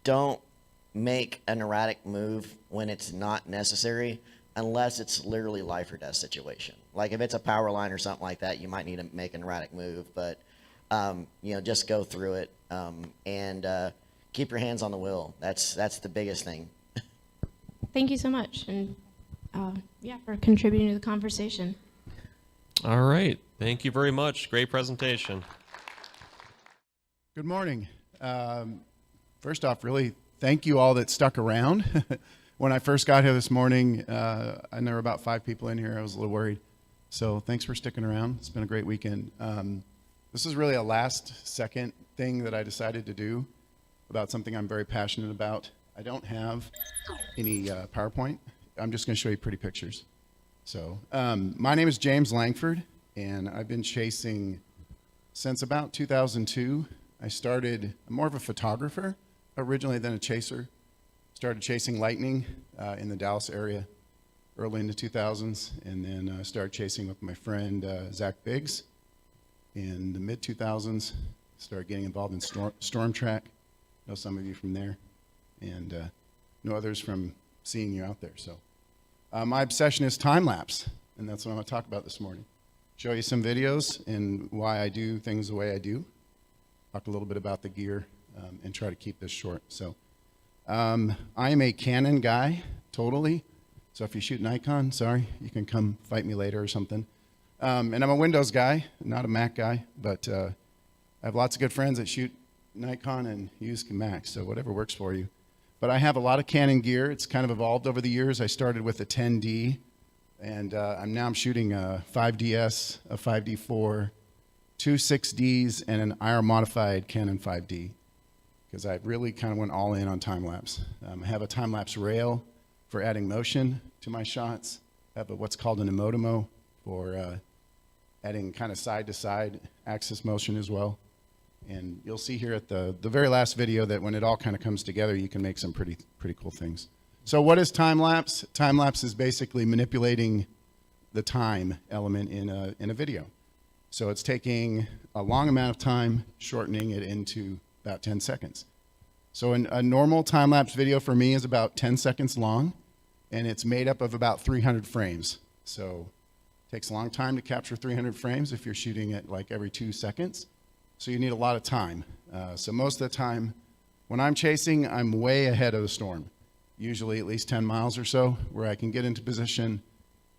don't make an erratic move when it's not necessary, unless it's literally life or death situation. Like if it's a power line or something like that, you might need to make an erratic move, but just go through it, and keep your hands on the wheel. That's the biggest thing. Thank you so much, and for contributing to the conversation. All right. Thank you very much. Great presentation. Good morning. First off, really thank you all that stuck around. When I first got here this morning, and there were about 5 people in here, I was a little worried. So thanks for sticking around. It's been a great weekend. This is really a last-second thing that I decided to do about something I'm very passionate about. I don't have any PowerPoint. I'm just going to show you pretty pictures. So my name is James Langford, and I've been chasing since about 2002. I'm more of a photographer originally than a chaser. Started chasing lightning in the Dallas area early in the 2000s, and then started chasing with my friend Zach Biggs in the mid-2000s. Started getting involved in storm track. Know some of you from there, and know others from seeing you out there. So my obsession is time-lapse, and that's what I'm going to talk about this morning. Show you some videos and why I do things the way I do. Talk a little bit about the gear, and try to keep this short. So I am a Canon guy, totally. So if you shoot Nikon, sorry, you can come fight me later or something. And I'm a Windows guy, not a Mac guy, but I have lots of good friends that shoot Nikon and use Mac, so whatever works for you. But I have a lot of Canon gear. It's kind of evolved over the years. I started with a 10D, and I'm shooting a 5DS, a 5D4, two 6Ds, and an IR modified Canon 5D, because I really kind of went all in on time-lapse. I have a time-lapse rail for adding motion to my shots. I have what's called an emotimo for adding kind of side-to-side axis motion as well. And you'll see here at the very last video that when it all kind of comes together, you can make some pretty cool things. So what is time-lapse? Time-lapse is basically manipulating the time element in a video. So it's taking a long amount of time, shortening it into about 10 seconds. So a normal time-lapse video for me is about 10 seconds long, and it's made up of about 300 frames. So it takes a long time to capture 300 frames if you're shooting it like every 2 seconds. So you need a lot of time. So most of the time, when I'm chasing, I'm way ahead of the storm, usually at least 10 miles or so, where I can get into position,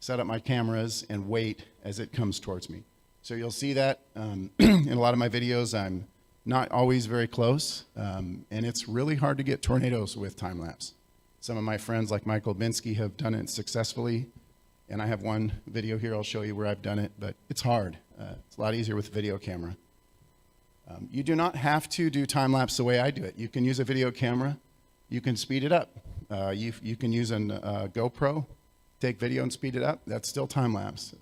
set up my cameras, and wait as it comes towards me. So you'll see that in a lot of my videos, I'm not always very close, and it's really hard to get tornadoes with time-lapse. Some of my friends like Michael Binsky have done it successfully, and I have one video here I'll show you where I've done it, but it's hard. It's a lot easier with a video camera. You do not have to do time-lapse the way I do it. You can use a video camera. You can speed it up. You can use a GoPro, take video and speed it up. That's still time-lapse.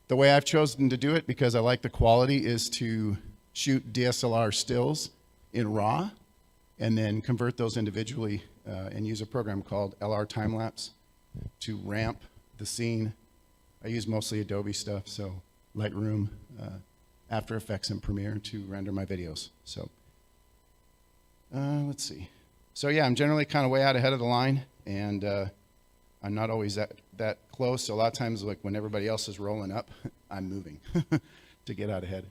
The way I've chosen to do it, because I like the quality, is to shoot DSLR stills in RAW and then convert those individually and use a program called LR Time-Lapse to ramp the scene. I use mostly Adobe stuff, so Lightroom, After Effects, and Premiere to render my videos. So let's see. So yeah, I'm generally kind of way out ahead of the line, and I'm not always that close. So a lot of times, like when everybody else is rolling up, I'm moving to get out ahead.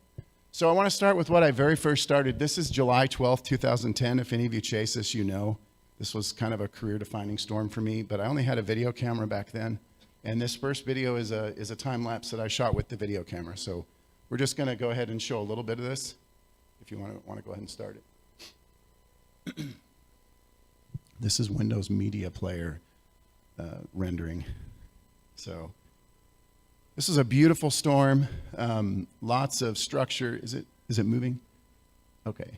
So I want to start with what I very first started. This is July 12th, 2010. If any of you chase this, you know this was kind of a career-defining storm for me, but I only had a video camera back then. And this first video is a time-lapse that I shot with the video camera. So we're just going to go ahead and show a little bit of this, if you want to go ahead and start it. This is Windows Media Player rendering. So this is a beautiful storm, lots of structure. Is it moving? Okay.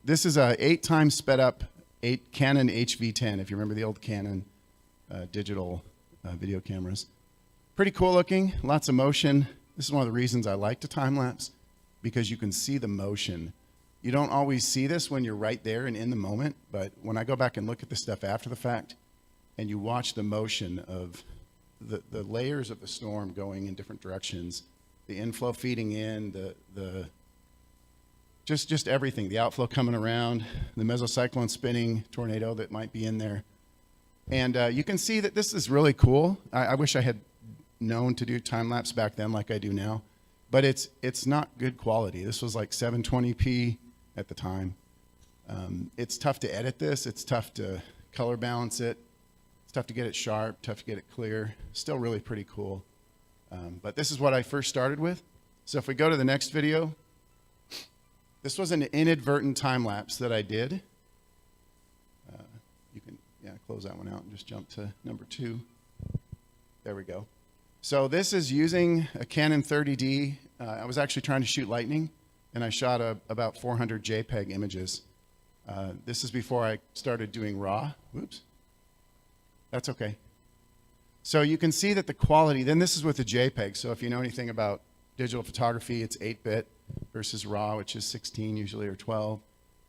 This is a 8 times sped up Canon HV10, if you remember the old Canon digital video cameras. Pretty cool looking, lots of motion. This is one of the reasons I like to time-lapse, because you can see the motion. You don't always see this when you're right there and in the moment, but when I go back and look at the stuff after the fact, and you watch the motion of the layers of the storm going in different directions, the inflow feeding in, just everything, the outflow coming around, the mesocyclone spinning tornado that might be in there. And you can see that this is really cool. I wish I had known to do time-lapse back then like I do now, but it's not good quality. This was like 720p at the time. It's tough to edit this. It's tough to color balance it. It's tough to get it sharp, tough to get it clear. Still really pretty cool. But this is what I first started with. So if we go to the next video, this was an inadvertent time-lapse that I did. You can close that one out and just jump to number 2. There we go. So this is using a Canon 30D. I was actually trying to shoot lightning, and I shot about 400 JPEG images. This is before I started doing RAW. Whoops. That's okay. So you can see that the quality, then this is with the JPEG. So if you know anything about digital photography, it's 8-bit versus RAW, which is 16 usually, or 12.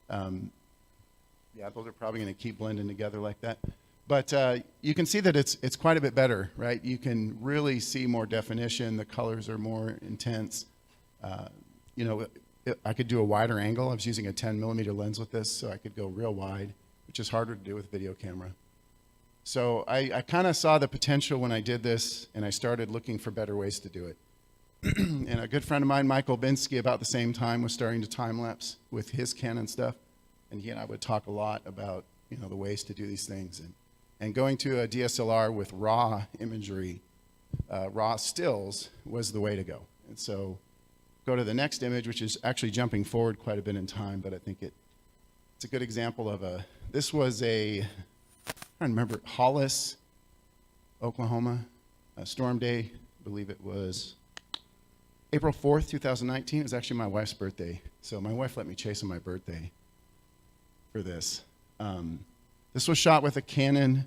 Yeah, those are probably going to keep blending together like that. But you can see that it's quite a bit better, right? You can really see more definition. The colors are more intense. You know, I could do a wider angle. I was using a 10mm lens with this, so I could go real wide, which is harder to do with a video camera. So I kind of saw the potential when I did this, and I started looking for better ways to do it. And a good friend of mine, Michael Binsky, about the same time was starting to time-lapse with his Canon stuff. And he and I would talk a lot about, you know, the ways to do these things. And And going to a DSLR with raw imagery, raw stills, was the way to go. And so go to the next image, which is actually jumping forward quite a bit in time, but I think it's a good example of this was I don't remember, Hollis, Oklahoma, a storm day. I believe it was April 4th, 2019. It was actually my wife's birthday. So my wife let me chase on my birthday for this. This was shot with a Canon,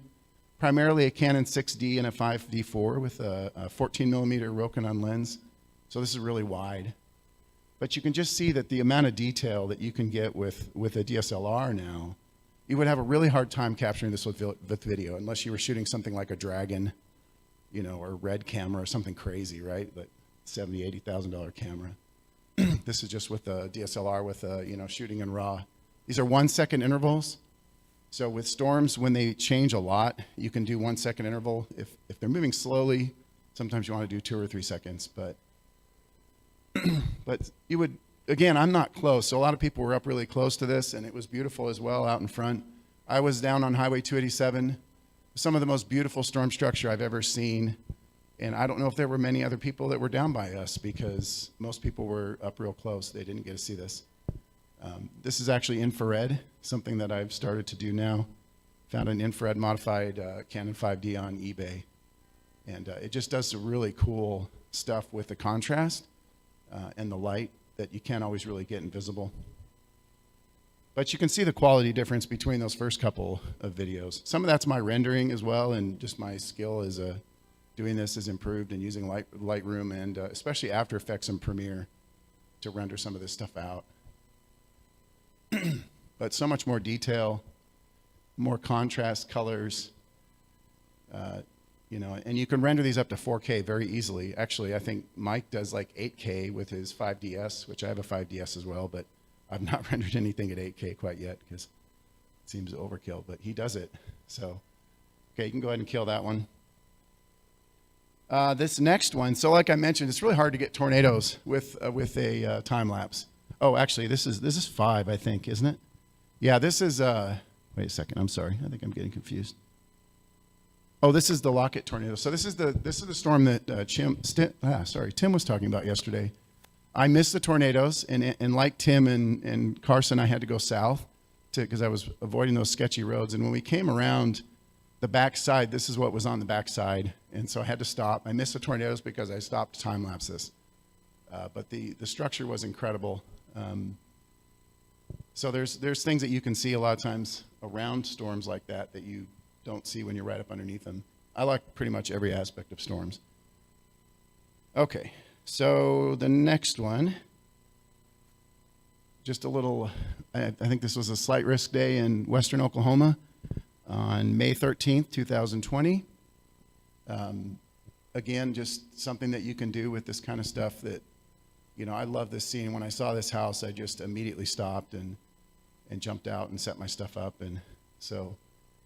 primarily a Canon 6D and a 5D4 with a 14 millimeter Rokinon lens. So this is really wide. But you can just see that the amount of detail that you can get with a DSLR now, you would have a really hard time capturing this with video unless you were shooting something like a Dragon, or a Red camera or something crazy, right? But $70,000, $80,000 camera. This is just with a DSLR with shooting in RAW. These are 1 second intervals. So with storms, when they change a lot, you can do 1 second interval. If they're moving slowly, sometimes you want to do 2 or 3 seconds. But you would, again, I'm not close. So a lot of people were up really close to this, and it was beautiful as well out in front. I was down on Highway 287, some of the most beautiful storm structure I've ever seen. And I don't know if there were many other people that were down by us because most people were up real close. They didn't get to see this. This is actually infrared, something that I've started to do now. Found an infrared modified Canon 5D on eBay. And it just does some really cool stuff with the contrast and the light that you can't always really get invisible. But you can see the quality difference between those first couple of videos. Some of that's my rendering as well, and just my skill as doing this is improved and using Lightroom and especially After Effects and Premiere to render some of this stuff out. But so much more detail, more contrast, colors, and you can render these up to 4K very easily. Actually, I think Mike does like 8K with his 5DS, which I have a 5DS as well, but I've not rendered anything at 8K quite yet because it seems overkill, but he does it. So, okay, you can go ahead and kill that one. This next one, so like I mentioned, it's really hard to get tornadoes with a time lapse. Oh, actually, this is 5, I think, isn't it? Yeah, this is. Wait a second. I'm sorry. I think I'm getting confused. Oh, this is the Lockett tornado. So this is the storm that Tim was talking about yesterday. I missed the tornadoes, and like Tim and Carson, I had to go south because I was avoiding those sketchy roads. And when we came around the backside, this is what was on the backside, and so I had to stop. I missed the tornadoes because I stopped to time lapse this. But the structure was incredible. So there's things that you can see a lot of times around storms like that you don't see when you're right up underneath them. I like pretty much every aspect of storms. Okay, so the next one, just a little, I think this was a slight risk day in western Oklahoma on May 13th, 2020. Again, just something that you can do with this kind of stuff that, I love this scene. When I saw this house, I just immediately stopped and jumped out and set my stuff up. And so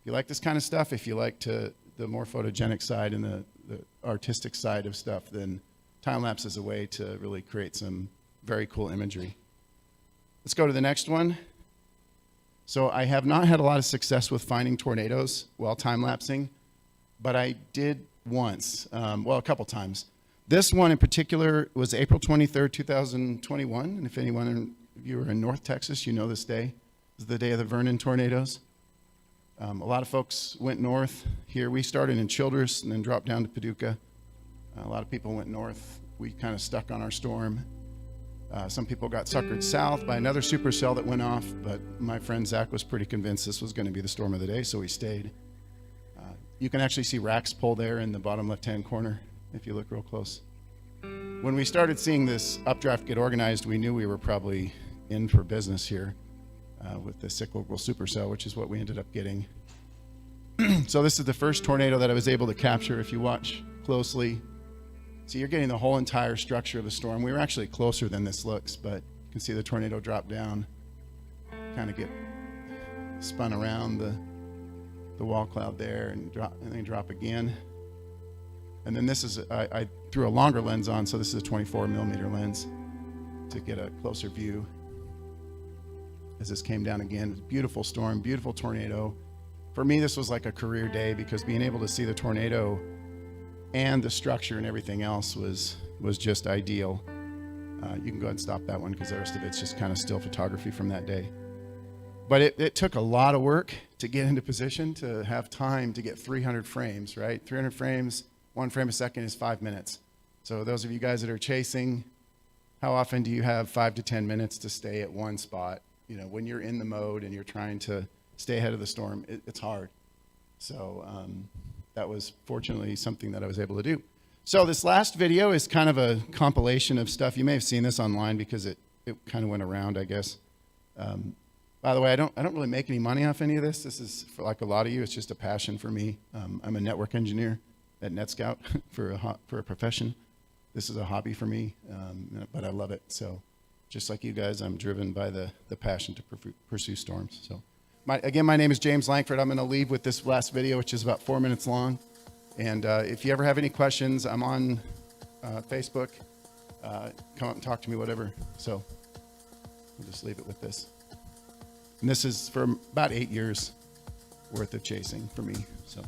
if you like this kind of stuff, if you like the more photogenic side and the artistic side of stuff, then time-lapse is a way to really create some very cool imagery. Let's go to the next one. So I have not had a lot of success with finding tornadoes while time-lapsing, but I did once, a couple times. This one in particular was April 23rd, 2021, and if anyone of you are in North Texas, you know this day. This is the day of the Vernon tornadoes. A lot of folks went north here. We started in Childress and then dropped down to Paducah. A lot of people went north. We kind of stuck on our storm. Some people got suckered south by another supercell that went off, but my friend Zach was pretty convinced this was going to be the storm of the day, so we stayed. You can actually see Rack's pole there in the bottom left-hand corner if you look real close. When we started seeing this updraft get organized, we knew we were probably in for business here with the cyclical supercell, which is what we ended up getting. So this is the first tornado that I was able to capture. If you watch closely, see you're getting the whole entire structure of the storm. We were actually closer than this looks, but you can see the tornado drop down, kind of get spun around the wall cloud there and then drop again. And then this is, I threw a longer lens on, so this is a 24 millimeter lens to get a closer view as this came down again. Beautiful storm, beautiful tornado. for me, this was like a career day because being able to see the tornado and the structure and everything else was just ideal. You can go ahead and stop that one because the rest of it's just kind of still photography from that day. But it took a lot of work to get into position to have time to get 300 frames, right? 300 frames, 1 frame a second is 5 minutes. So those of you guys that are chasing, how often do you have 5 to 10 minutes to stay at one spot? You know, when you're in the mode and you're trying to stay ahead of the storm, it's hard. So that was fortunately something that I was able to do. So this last video is kind of a compilation of stuff. You may have seen this online because it kind of went around, I guess. By the way, I don't really make any money off any of this. This is, for like a lot of you, it's just a passion for me. I'm a network engineer at NetScout for a profession. This is a hobby for me, but I love it. So just like you guys, I'm driven by the passion to pursue storms. So again, my name is James Langford. I'm going to leave with this last video, which is about 4 minutes long. And if you ever have any questions, I'm on Facebook. Come up and talk to me, whatever. So we'll just leave it with this. And this is for about 8 years worth of chasing for me. So.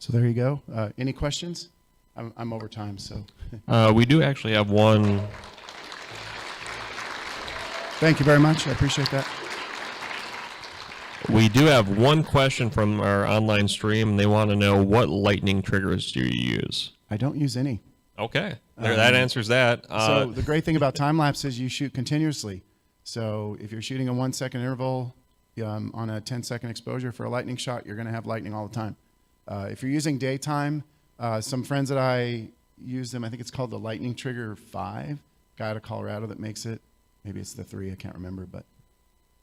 So there you go. Any questions? I'm over time, so. We do actually have one. Thank you very much. I appreciate that. We do have one question from our online stream. They want to know, what lightning triggers do you use? I don't use any. Okay, that answers that. So the great thing about time lapse is you shoot continuously. So if you're shooting a 1 second interval on a 10-second exposure for a lightning shot, you're going to have lightning all the time. If you're using daytime, some friends that I use them, I think it's called the Lightning Trigger 5, guy out of Colorado that makes it. Maybe it's the 3, I can't remember, but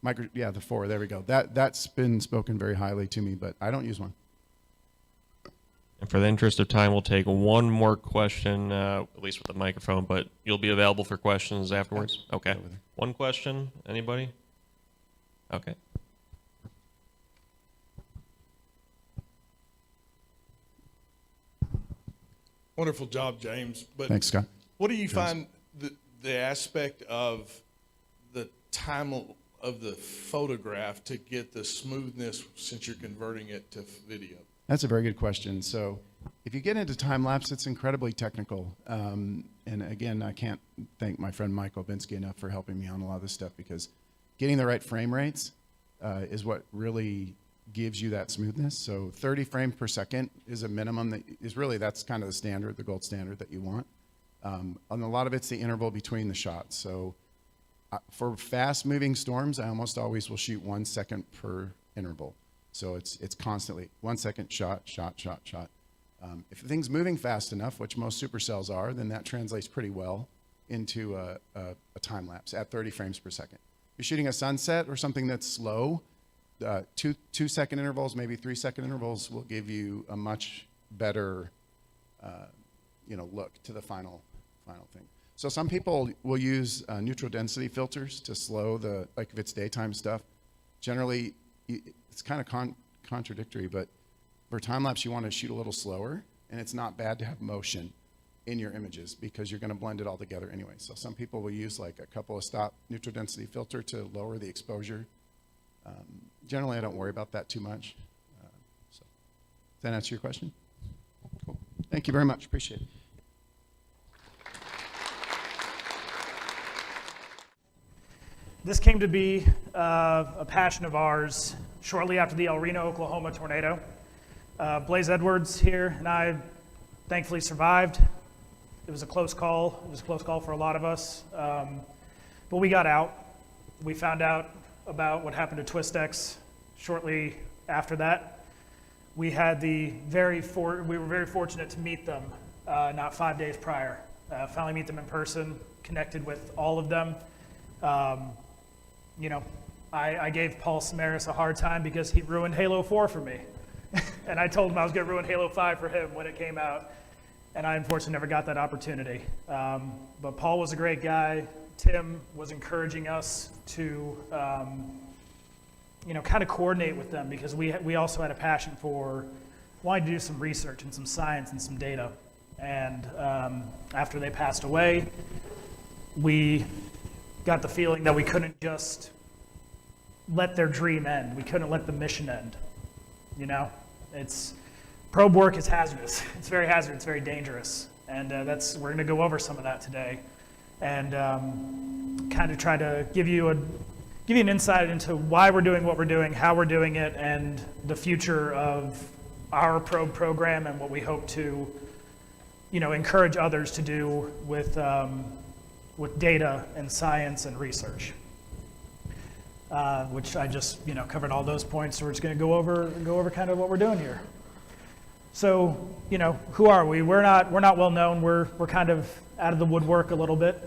the 4, there we go. That's been spoken very highly to me, but I don't use one. And for the interest of time, we'll take one more question, at least with the microphone, but you'll be available for questions afterwards? Okay. One question, anybody? Okay. Wonderful job, James. But thanks, Scott. What do you find the aspect of the time of the photograph to get the smoothness since you're converting it to video? That's a very good question. So if you get into time lapse, it's incredibly technical. And again, I can't thank my friend Mike Obinsky enough for helping me on a lot of this stuff, because getting the right frame rates is what really gives you that smoothness. So 30 frames per second is a minimum that is really, that's kind of the standard, the gold standard that you want. And a lot of it's the interval between the shots. So for fast moving storms, I almost always will shoot 1 second per interval. So it's constantly 1 second, shot, shot, shot, shot. If the thing's moving fast enough, which most supercells are, then that translates pretty well into a time lapse at 30 frames per second. If you're shooting a sunset or something that's slow, 2 second intervals, maybe 3 second intervals will give you a much better, look to the final thing. So some people will use neutral density filters to slow like if it's daytime stuff. Generally, it's kind of contradictory, but for time lapse, you want to shoot a little slower, and it's not bad to have motion in your images because you're going to blend it all together anyway. So some people will use like a couple of stop neutral density filter to lower the exposure. Generally, I don't worry about that too much. So, does that answer your question? Cool. Thank you very much. Appreciate it. This came to be a passion of ours shortly after the El Reno, Oklahoma tornado. Blaize Edwards here and I thankfully survived. It was a close call. It was a close call for a lot of us. But we got out. We found out about what happened to TwistX shortly after that. We had we were very fortunate to meet them not 5 days prior. Finally meet them in person, connected with all of them. I gave Paul Samaras a hard time because he ruined Halo 4 for me. And I told him I was going to ruin Halo 5 for him when it came out. And I unfortunately never got that opportunity. But Paul was a great guy. Tim was encouraging us to, kind of coordinate with them because we also had a passion for wanting to do some research and some science and some data. And after they passed away, we got the feeling that we couldn't just let their dream end. We couldn't let the mission end. Probe work is hazardous. It's very hazardous. It's very dangerous. And we're going to go over some of that today, and kind of try to give you an insight into why we're doing what we're doing, how we're doing it, and the future of our probe program and what we hope to, encourage others to do with data and science and research. Which I just covered all those points, so we're just going to go over kind of what we're doing here. So who are we? We're not well known. We're kind of out of the woodwork a little bit,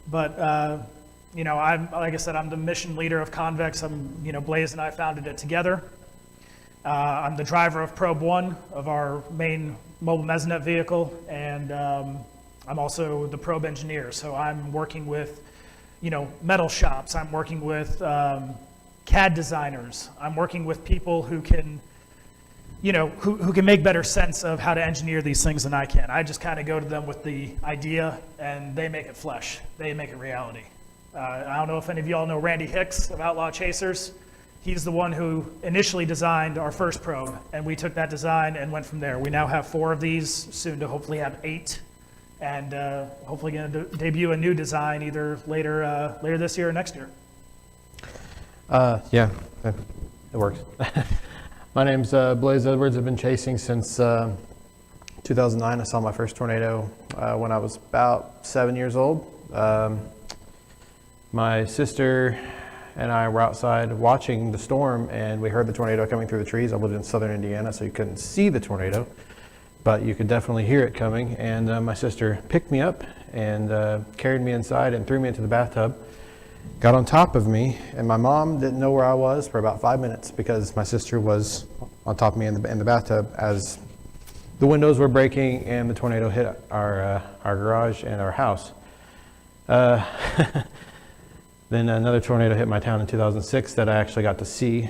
but I'm, like I said, I'm the mission leader of Convex. Blaize and I founded it together. I'm the driver of Probe 1 of our main mobile mesonet vehicle, and I'm also the probe engineer. So I'm working with metal shops. I'm working with CAD designers. I'm working with people who can, who can make better sense of how to engineer these things than I can. I just kind of go to them with the idea, and they make it flesh. They make it reality. I don't know if any of y'all know Randy Hicks of Outlaw Chasers. He's the one who initially designed our first probe, and we took that design and went from there. We now have 4 of these, soon to hopefully have 8, and hopefully going to debut a new design either later this year or next year. Yeah, it works. My name's Blaize Edwards. I've been chasing since 2009. I saw my first tornado when I was about 7 years old. My sister and I were outside watching the storm, and we heard the tornado coming through the trees. I lived in southern Indiana, so you couldn't see the tornado, but you could definitely hear it coming. And my sister picked me up and carried me inside and threw me into the bathtub, got on top of me, and my mom didn't know where I was for about 5 minutes because my sister was on top of me in the bathtub as the windows were breaking and the tornado hit our garage and our house. Then another tornado hit my town in 2006 that I actually got to see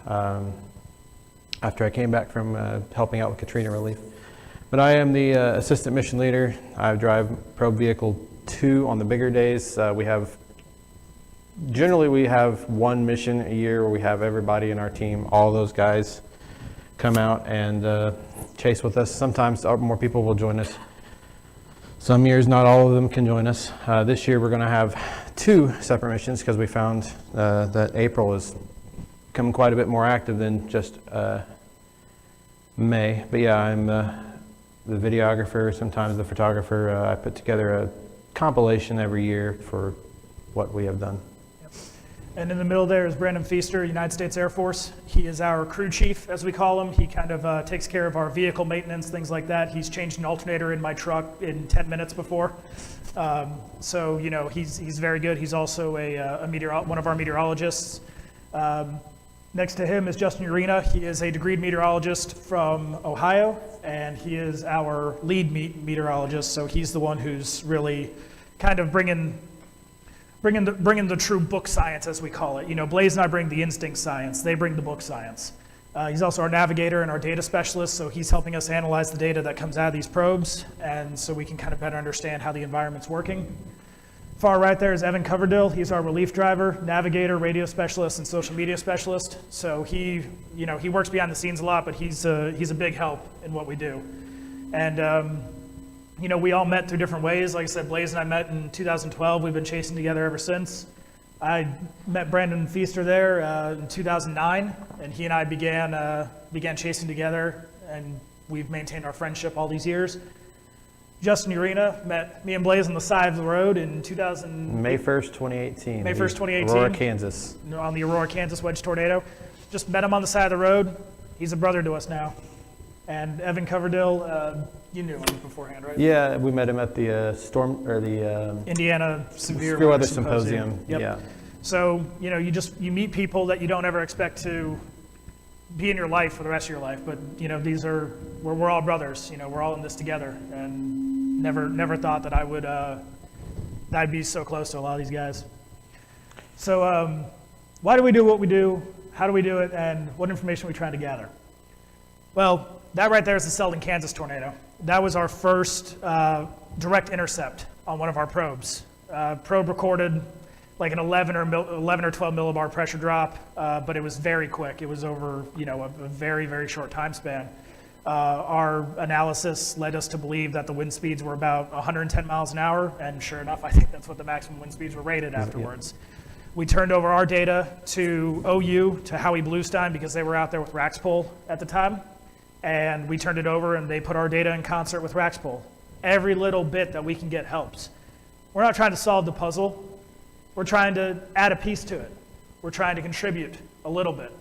after I came back from helping out with Katrina relief. But I am the assistant mission leader. I drive probe vehicle 2 on the bigger days. Generally we have 1 mission a year where we have everybody in our team, all those guys come out and chase with us. Sometimes more people will join us. Some years, not all of them can join us. This year, we're going to have 2 separate missions because we found that April is becoming quite a bit more active than just May. But yeah, I'm the videographer, sometimes the photographer. I put together a compilation every year for what we have done. And in the middle there is Brandon Feaster, United States Air Force. He is our crew chief, as we call him. He kind of takes care of our vehicle maintenance, things like that. He's changed an alternator in my truck in 10 minutes before. So, you know, he's very good. He's also one of our meteorologists. Next to him is Justin Urena. He is a degreed meteorologist from Ohio, and he is our lead meteorologist. So he's the one who's really kind of bringing the true book science, as we call it. You know, Blaize and I bring the instinct science. They bring the book science. He's also our navigator and our data specialist, so he's helping us analyze the data that comes out of these probes, and so we can kind of better understand how the environment's working. Far right there is Evan Coverdale. He's our relief driver, navigator, radio specialist, and social media specialist. So he works behind the scenes a lot, but he's a big help in what we do. And you know, we all met through different ways. Like I said, Blaize and I met in 2012. We've been chasing together ever since. I met Brandon Feaster there in 2009, and he and I began chasing together, and we've maintained our friendship all these years. Justin Urena met me and Blaize on the side of the road in May 1st, 2018. May 1st, 2018. Aurora, Kansas. On the Aurora, Kansas wedge tornado. Just met him on the side of the road. He's a brother to us now. And Evan Coverdale, you knew him beforehand, right? Yeah, we met him at the Indiana Severe Weather Symposium. Yep. Yeah. So, you know, you meet people that you don't ever expect to be in your life for the rest of your life. But, you know, we're all brothers. You know, we're all in this together. And never thought that I'd be so close to a lot of these guys. So why do we do what we do? How do we do it? And what information are we trying to gather? Well, that right there is the Selden, Kansas tornado. That was our first direct intercept on one of our probes. Probe recorded like an 11 or 12 millibar pressure drop, but it was very quick. It was over, you know, a very, very short time span. Our analysis led us to believe that the wind speeds were about 110 miles an hour, and sure enough, I think that's what the maximum wind speeds were rated afterwards. Yeah. We turned over our data to OU, to Howie Bluestein, because they were out there with Raxpol at the time. And we turned it over, and they put our data in concert with Raxpol. Every little bit that we can get helps. We're not trying to solve the puzzle. We're trying to add a piece to it. We're trying to contribute a little bit.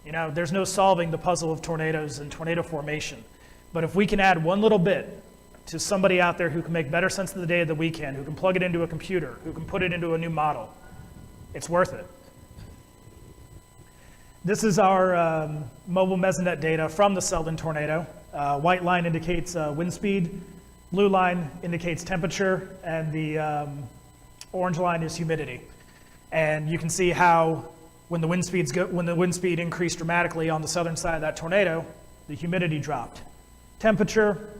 You know, there's no solving the puzzle of tornadoes and tornado formation. But if we can add one little bit to somebody out there who can make better sense of the data than we can, who can plug it into a computer, who can put it into a new model, it's worth it. This is our mobile mesonet data from the Selden tornado. White line indicates wind speed, blue line indicates temperature, and the orange line is humidity. And you can see how when the wind speed increased dramatically on the southern side of that tornado, the humidity dropped. Temperature,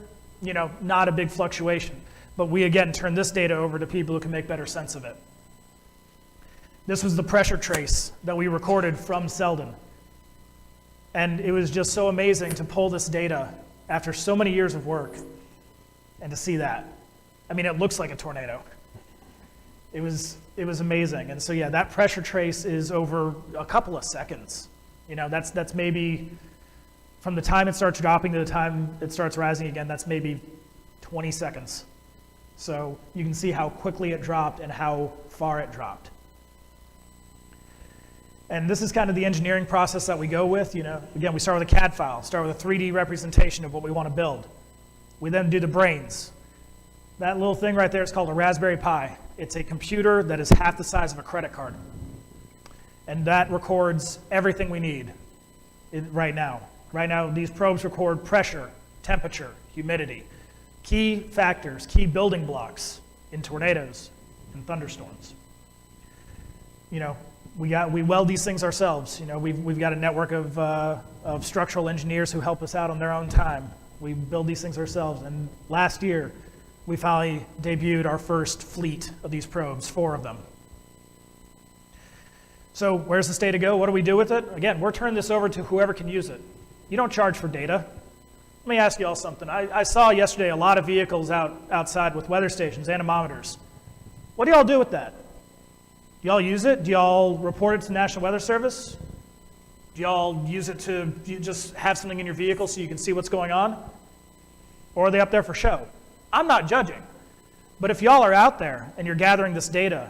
you know, not a big fluctuation. But we again turn this data over to people who can make better sense of it. This was the pressure trace that we recorded from Selden. And it was just so amazing to pull this data after so many years of work and to see that. I mean, it looks like a tornado. It was amazing. And so yeah, that pressure trace is over a couple of seconds. You know, that's maybe from the time it starts dropping to the time it starts rising again, that's maybe 20 seconds. So you can see how quickly it dropped and how far it dropped. And this is kind of the engineering process that we go with. You know, again, we start with a CAD file, start with a 3D representation of what we want to build. We then do the brains. That little thing right there is called a Raspberry Pi. It's a computer that is half the size of a credit card. And that records everything we need right now. Right now, these probes record pressure, temperature, humidity, key factors, key building blocks in tornadoes and thunderstorms. You know, we weld these things ourselves. You know, we've got a network of structural engineers who help us out on their own time. We build these things ourselves. And last year, we finally debuted our first fleet of these probes, 4 of them. So where's this data go? What do we do with it? Again, we're turning this over to whoever can use it. You don't charge for data. Let me ask you all something. I saw yesterday a lot of vehicles outside with weather stations, anemometers. What do y'all do with that? Do y'all use it? Do y'all report it to the National Weather Service? Do y'all use it to just have something in your vehicle so you can see what's going on? Or are they up there for show? I'm not judging. But if y'all are out there and you're gathering this data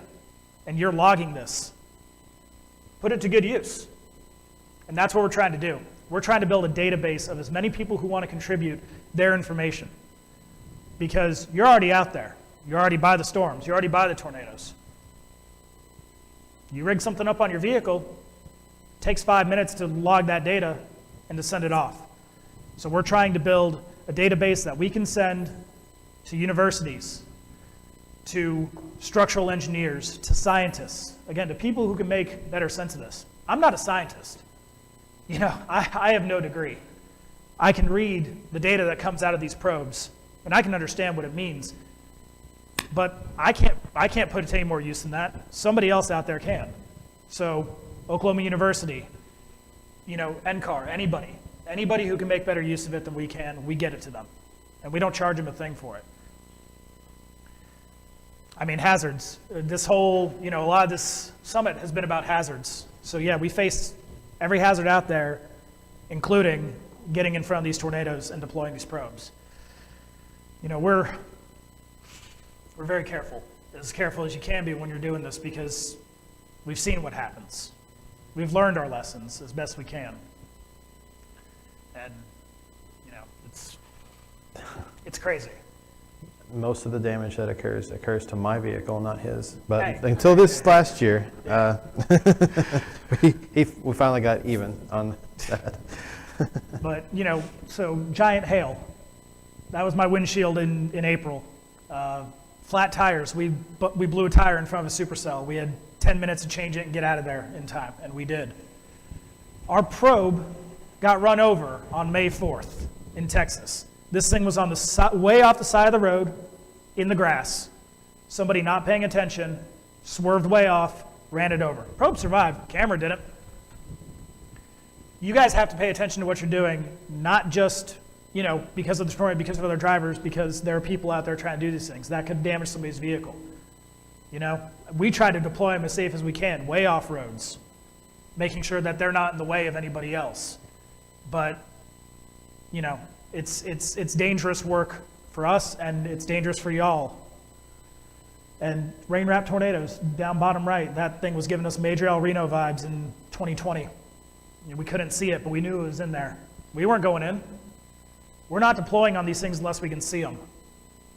and you're logging this, put it to good use. And that's what we're trying to do. We're trying to build a database of as many people who want to contribute their information. Because you're already out there. You're already by the storms. You're already by the tornadoes. You rig something up on your vehicle, it takes 5 minutes to log that data and to send it off. So we're trying to build a database that we can send to universities, to structural engineers, to scientists, again, to people who can make better sense of this. I'm not a scientist. You know, I have no degree. I can read the data that comes out of these probes, and I can understand what it means. But I can't put it to any more use than that. Somebody else out there can. So Oklahoma University, you know, NCAR, anybody who can make better use of it than we can, we get it to them. And we don't charge them a thing for it. I mean, hazards. This whole, you know, a lot of this summit has been about hazards. So yeah, we face every hazard out there, including getting in front of these tornadoes and deploying these probes. You know, we're very careful, as careful as you can be when you're doing this, because we've seen what happens. We've learned our lessons as best we can. And, you know, it's crazy. Most of the damage that occurs to my vehicle, not his. But until this last year, we finally got even on that. But, you know, so giant hail. That was my windshield in April. Flat tires. We blew a tire in front of a supercell. We had 10 minutes to change it and get out of there in time, and we did. Our probe got run over on May 4th in Texas. This thing was on the way off the side of the road in the grass. Somebody not paying attention, swerved way off, ran it over. Probe survived. Camera didn't. You guys have to pay attention to what you're doing, not just, you know, because of the story, because of other drivers, because there are people out there trying to do these things. That could damage somebody's vehicle. You know, we try to deploy them as safe as we can, way off roads, making sure that they're not in the way of anybody else. But, you know, it's dangerous work for us, and it's dangerous for y'all. And rain-wrapped tornadoes, down bottom right, that thing was giving us major El Reno vibes in 2020. You know, we couldn't see it, but we knew it was in there. We weren't going in. We're not deploying on these things unless we can see them.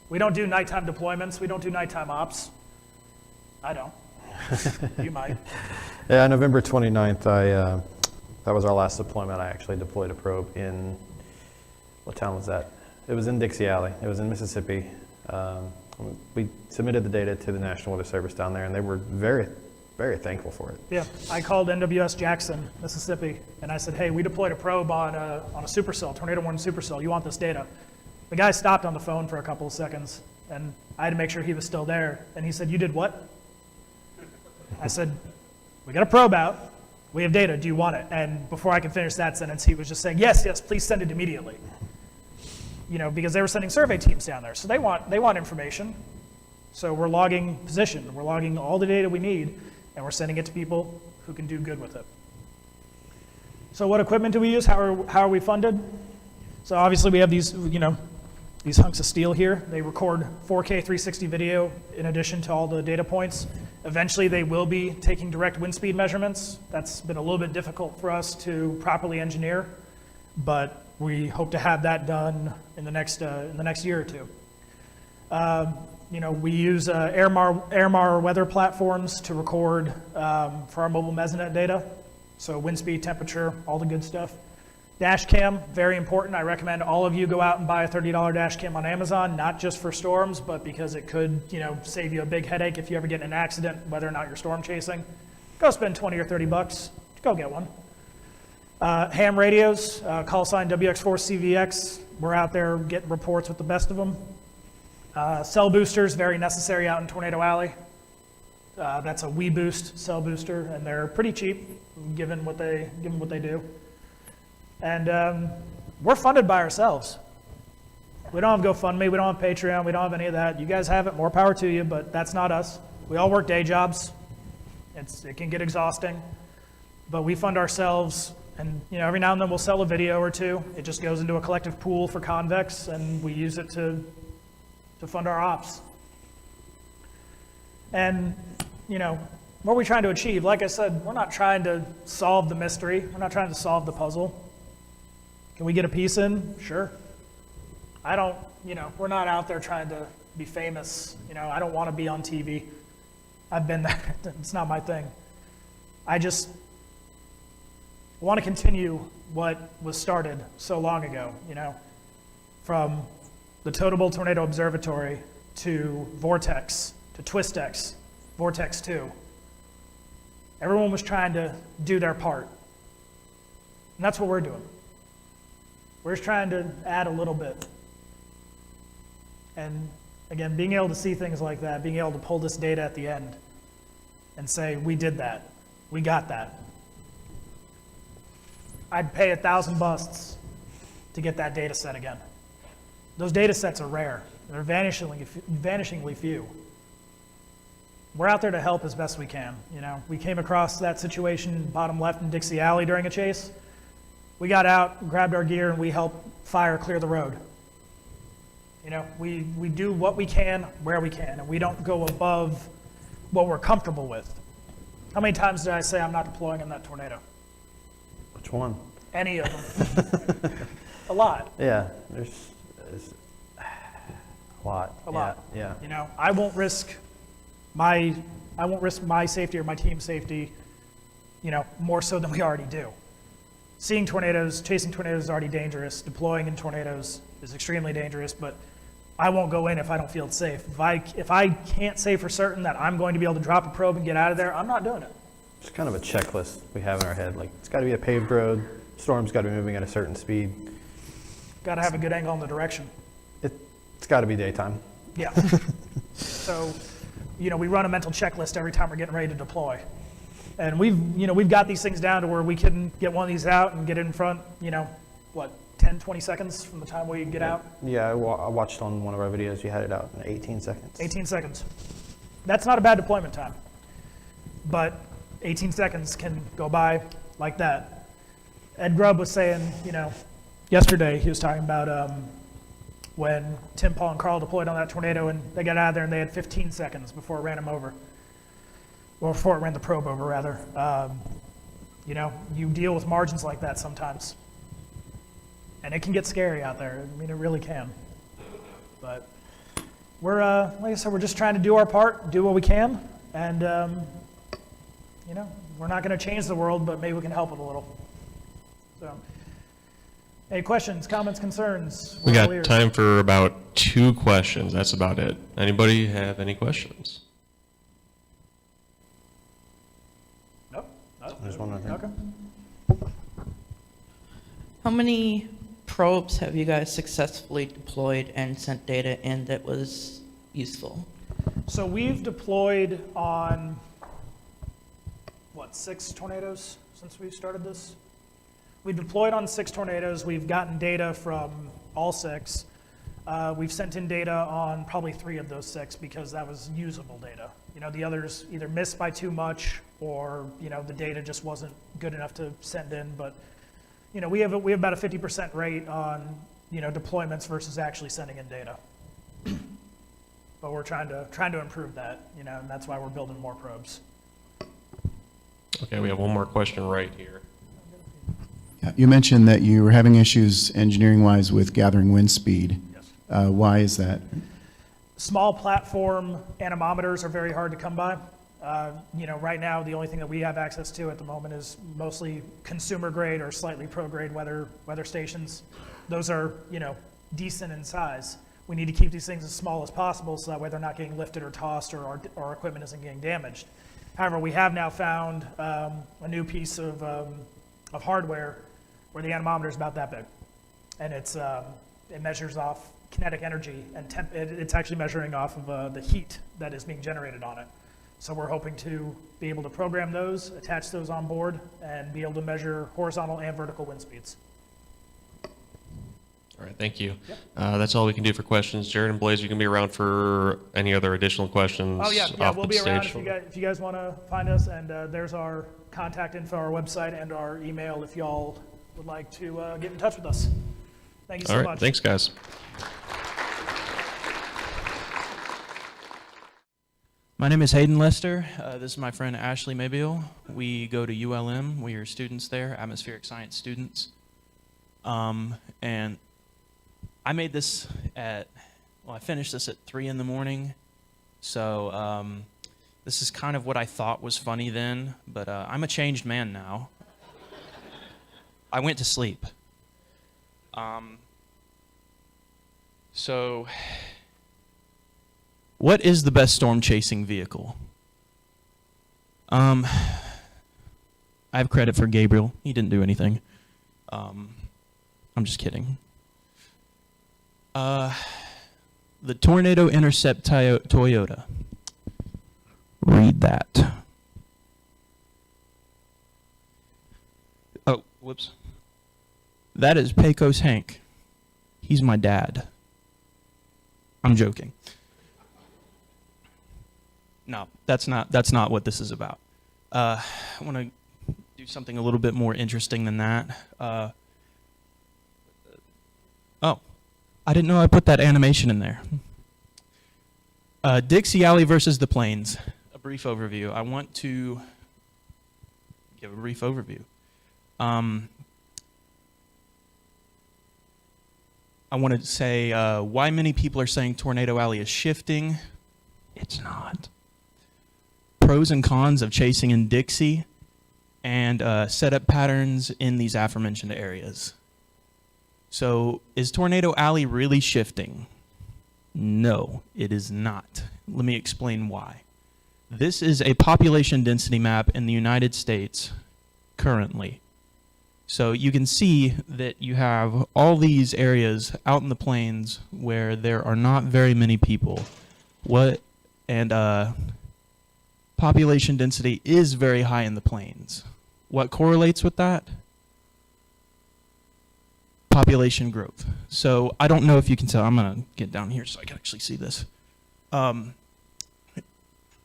We don't do nighttime deployments. We don't do nighttime ops. I don't. You might. Yeah, November 29th, that was our last deployment. I actually deployed a probe in, what town was that? It was in Dixie Alley. It was in Mississippi. We submitted the data to the National Weather Service down there, and they were very, very thankful for it. Yeah, I called NWS Jackson, Mississippi, and I said, hey, we deployed a probe on a supercell, tornado warning supercell. You want this data? The guy stopped on the phone for a couple of seconds, and I had to make sure he was still there. And he said, you did what? I said, we got a probe out, we have data, do you want it? And before I could finish that sentence, he was just saying, yes, yes, please send it immediately. You know, because they were sending survey teams down there, so they want information. So we're logging position, we're logging all the data we need, and we're sending it to people who can do good with it. So what equipment do we use? How are we funded? So obviously we have these, you know, these hunks of steel here. They record 4K 360 video in addition to all the data points. Eventually they will be taking direct wind speed measurements. That's been a little bit difficult for us to properly engineer, but we hope to have that done in the next year or two. You know, we use AirMar weather platforms to record for our mobile mesonet data. So wind speed, temperature, all the good stuff. Dash cam, very important. I recommend all of you go out and buy a $30 dash cam on Amazon, not just for storms, but because it could, you know, save you a big headache if you ever get in an accident, whether or not you're storm chasing. Go spend 20 or 30 bucks, go get one. Ham radios, call sign WX4CVX. We're out there getting reports with the best of them. Cell boosters, very necessary out in Tornado Alley. That's a WeBoost cell booster, and they're pretty cheap given what they do. And we're funded by ourselves. We don't have GoFundMe, we don't have Patreon, we don't have any of that. You guys have it, more power to you, but that's not us. We all work day jobs. It can get exhausting, but we fund ourselves. And you know, every now and then we'll sell a video or two. It just goes into a collective pool for Convex, and we use it to fund our ops. And you know, what are we trying to achieve? Like I said, we're not trying to solve the mystery. We're not trying to solve the puzzle. Can we get a piece in? Sure. I don't, you know, we're not out there trying to be famous. You know, I don't want to be on TV. I've been there. It's not my thing. I just want to continue what was started so long ago, you know, from the Totable Tornado Observatory to Vortex to TwistX, Vortex 2. Everyone was trying to do their part. And that's what we're doing. We're just trying to add a little bit. And again, being able to see things like that, being able to pull this data at the end and say, we did that, we got that. I'd pay $1,000 to get that data set again. Those data sets are rare. They're vanishingly few. We're out there to help as best we can. You know, we came across that situation bottom left in Dixie Alley during a chase. We got out, grabbed our gear, and we helped fire clear the road. You know, we do what we can, where we can, and we don't go above what we're comfortable with. How many times did I say I'm not deploying in that tornado? Which one? Any of them. A lot. Yeah, there's a lot. A lot. Yeah. You know, I won't risk my safety or my team's safety, you know, more so than we already do. Seeing tornadoes, chasing tornadoes is already dangerous. Deploying in tornadoes is extremely dangerous, but I won't go in if I don't feel it's safe. If I can't say for certain that I'm going to be able to drop a probe and get out of there, I'm not doing it. It's kind of a checklist we have in our head. Like, it's got to be a paved road. Storm's got to be moving at a certain speed. Got to have a good angle in the direction. It's got to be daytime. Yeah. So, you know, we run a mental checklist every time we're getting ready to deploy. And we've got these things down to where we can get one of these out and get it in front, you know, what, 10, 20 seconds from the time we get out? Yeah, I watched on one of our videos, you had it out in 18 seconds. 18 seconds. That's not a bad deployment time. But 18 seconds can go by like that. Ed Grubb was saying, you know, yesterday he was talking about when Tim, Paul, and Carl deployed on that tornado, and they got out of there and they had 15 seconds before it ran them over. Or before it ran the probe over, rather. You know, you deal with margins like that sometimes. And it can get scary out there. I mean, it really can. But we're, like I said, we're just trying to do our part, do what we can. And, you know, we're not going to change the world, but maybe we can help it a little. So, any questions, comments, concerns? We got time for about 2 questions. That's about it. Anybody have any questions? Nope. There's one right there. Okay. How many probes have you guys successfully deployed and sent data in that was useful? So we've deployed on 6 tornadoes since we started this? We deployed on 6 tornadoes. We've gotten data from all 6. We've sent in data on probably 3 of those 6 because that was usable data. You know, the others either missed by too much or, you know, the data just wasn't good enough to send in. But, you know, we have about a 50% rate on, you know, deployments versus actually sending in data. But we're trying to improve that, you know, and that's why we're building more probes. Okay, we have one more question right here. You mentioned that you were having issues engineering-wise with gathering wind speed. Yes. Why is that? Small platform anemometers are very hard to come by. You know, right now the only thing that we have access to at the moment is mostly consumer grade or slightly pro grade weather stations. Those are, you know, decent in size. We need to keep these things as small as possible so that way they're not getting lifted or tossed or our equipment isn't getting damaged. However, we have now found a new piece of hardware where the anemometer is about that big, and it measures off kinetic energy and it's actually measuring off of the heat that is being generated on it. So we're hoping to be able to program those, attach those on board, and be able to measure horizontal and vertical wind speeds. All right, thank you. Yep. That's all we can do for questions. Jared and Blaize, you can be around for any other additional questions. Oh yeah, off we'll the be around stage. if you guys want to find us, and there's our contact info, our website, and our email if y'all would like to get in touch with us. Thank you so All right, much. thanks, guys. My name is Hayden Lester. This is my friend Ashley Maybiel. We go to ULM. We are students there, atmospheric science students. And I made this I finished this at 3 in the morning. So this is kind of what I thought was funny then, but I'm a changed man now. I went to sleep. So what is the best storm chasing vehicle? I have credit for Gabriel. He didn't do anything. I'm just kidding. The Tornado Intercept Toyota. Read that. Oh, whoops. That is Pecos Hank. He's my dad. I'm joking. No, that's not what this is about. I want to do something a little bit more interesting than that. Oh, I didn't know I put that animation in there. Dixie Alley versus the Plains. A brief overview. I want to give a brief overview. I want to say why many people are saying Tornado Alley is shifting. It's not. Pros and cons of chasing in Dixie, and setup patterns in these aforementioned areas. So, is Tornado Alley really shifting? No, it is not. Let me explain why. This is a population density map in the United States currently. So you can see that you have all these areas out in the plains where there are not very many people. Population density is very high in the plains. What correlates with that? Population growth. So I don't know if you can tell. I'm going to get down here so I can actually see this.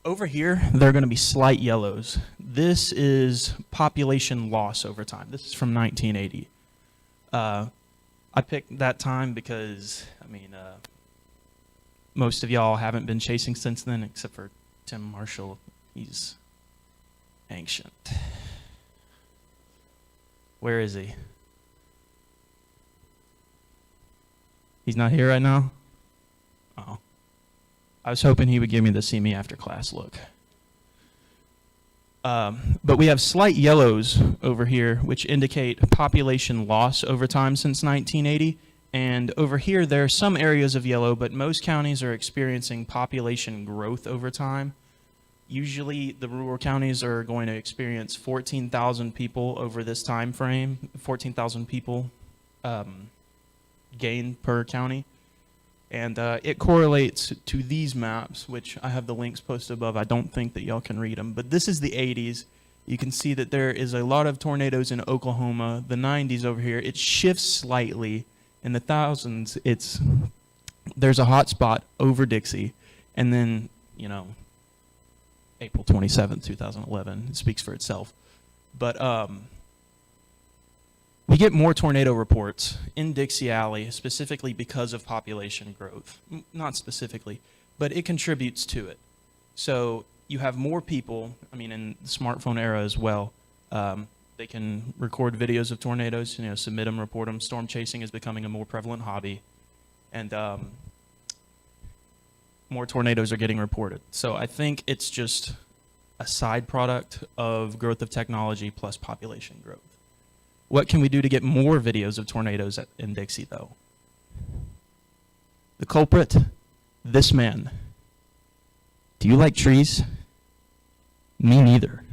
Over here, there are going to be slight yellows. This is population loss over time. This is from 1980. I picked that time because, most of y'all haven't been chasing since then, except for Tim Marshall. He's ancient. Where is he? He's not here right now? Oh. I was hoping he would give me the see me after class look. But we have slight yellows over here, which indicate population loss over time since 1980. And over here, there are some areas of yellow, but most counties are experiencing population growth over time. Usually, the rural counties are going to experience 14,000 people over this time frame, 14,000 people gain per county. And it correlates to these maps, which I have the links posted above. I don't think that y'all can read them. But this is the 80s. You can see that there is a lot of tornadoes in Oklahoma. The 90s over here, it shifts slightly. In the thousands, there's a hot spot over Dixie. And then, April 27th, 2011, it speaks for itself. But we get more tornado reports in Dixie Alley, specifically because of population growth. Not specifically, but it contributes to it. So you have more people, in the smartphone era as well, they can record videos of tornadoes, submit them, report them. Storm chasing is becoming a more prevalent hobby. And more tornadoes are getting reported. So I think it's just a side product of growth of technology plus population growth. What can we do to get more videos of tornadoes in Dixie, though? The culprit, this man. Do you like trees? Me neither.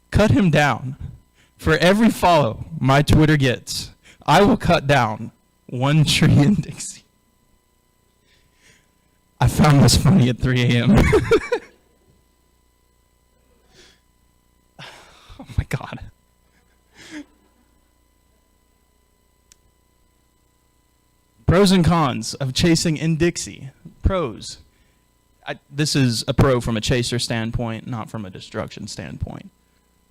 Cut him down. For every follow my Twitter gets, I will cut down one tree in Dixie. I found this funny at 3 a.m. Oh my God. Pros and cons of chasing in Dixie. Pros. This is a pro from a chaser standpoint, not from a destruction standpoint.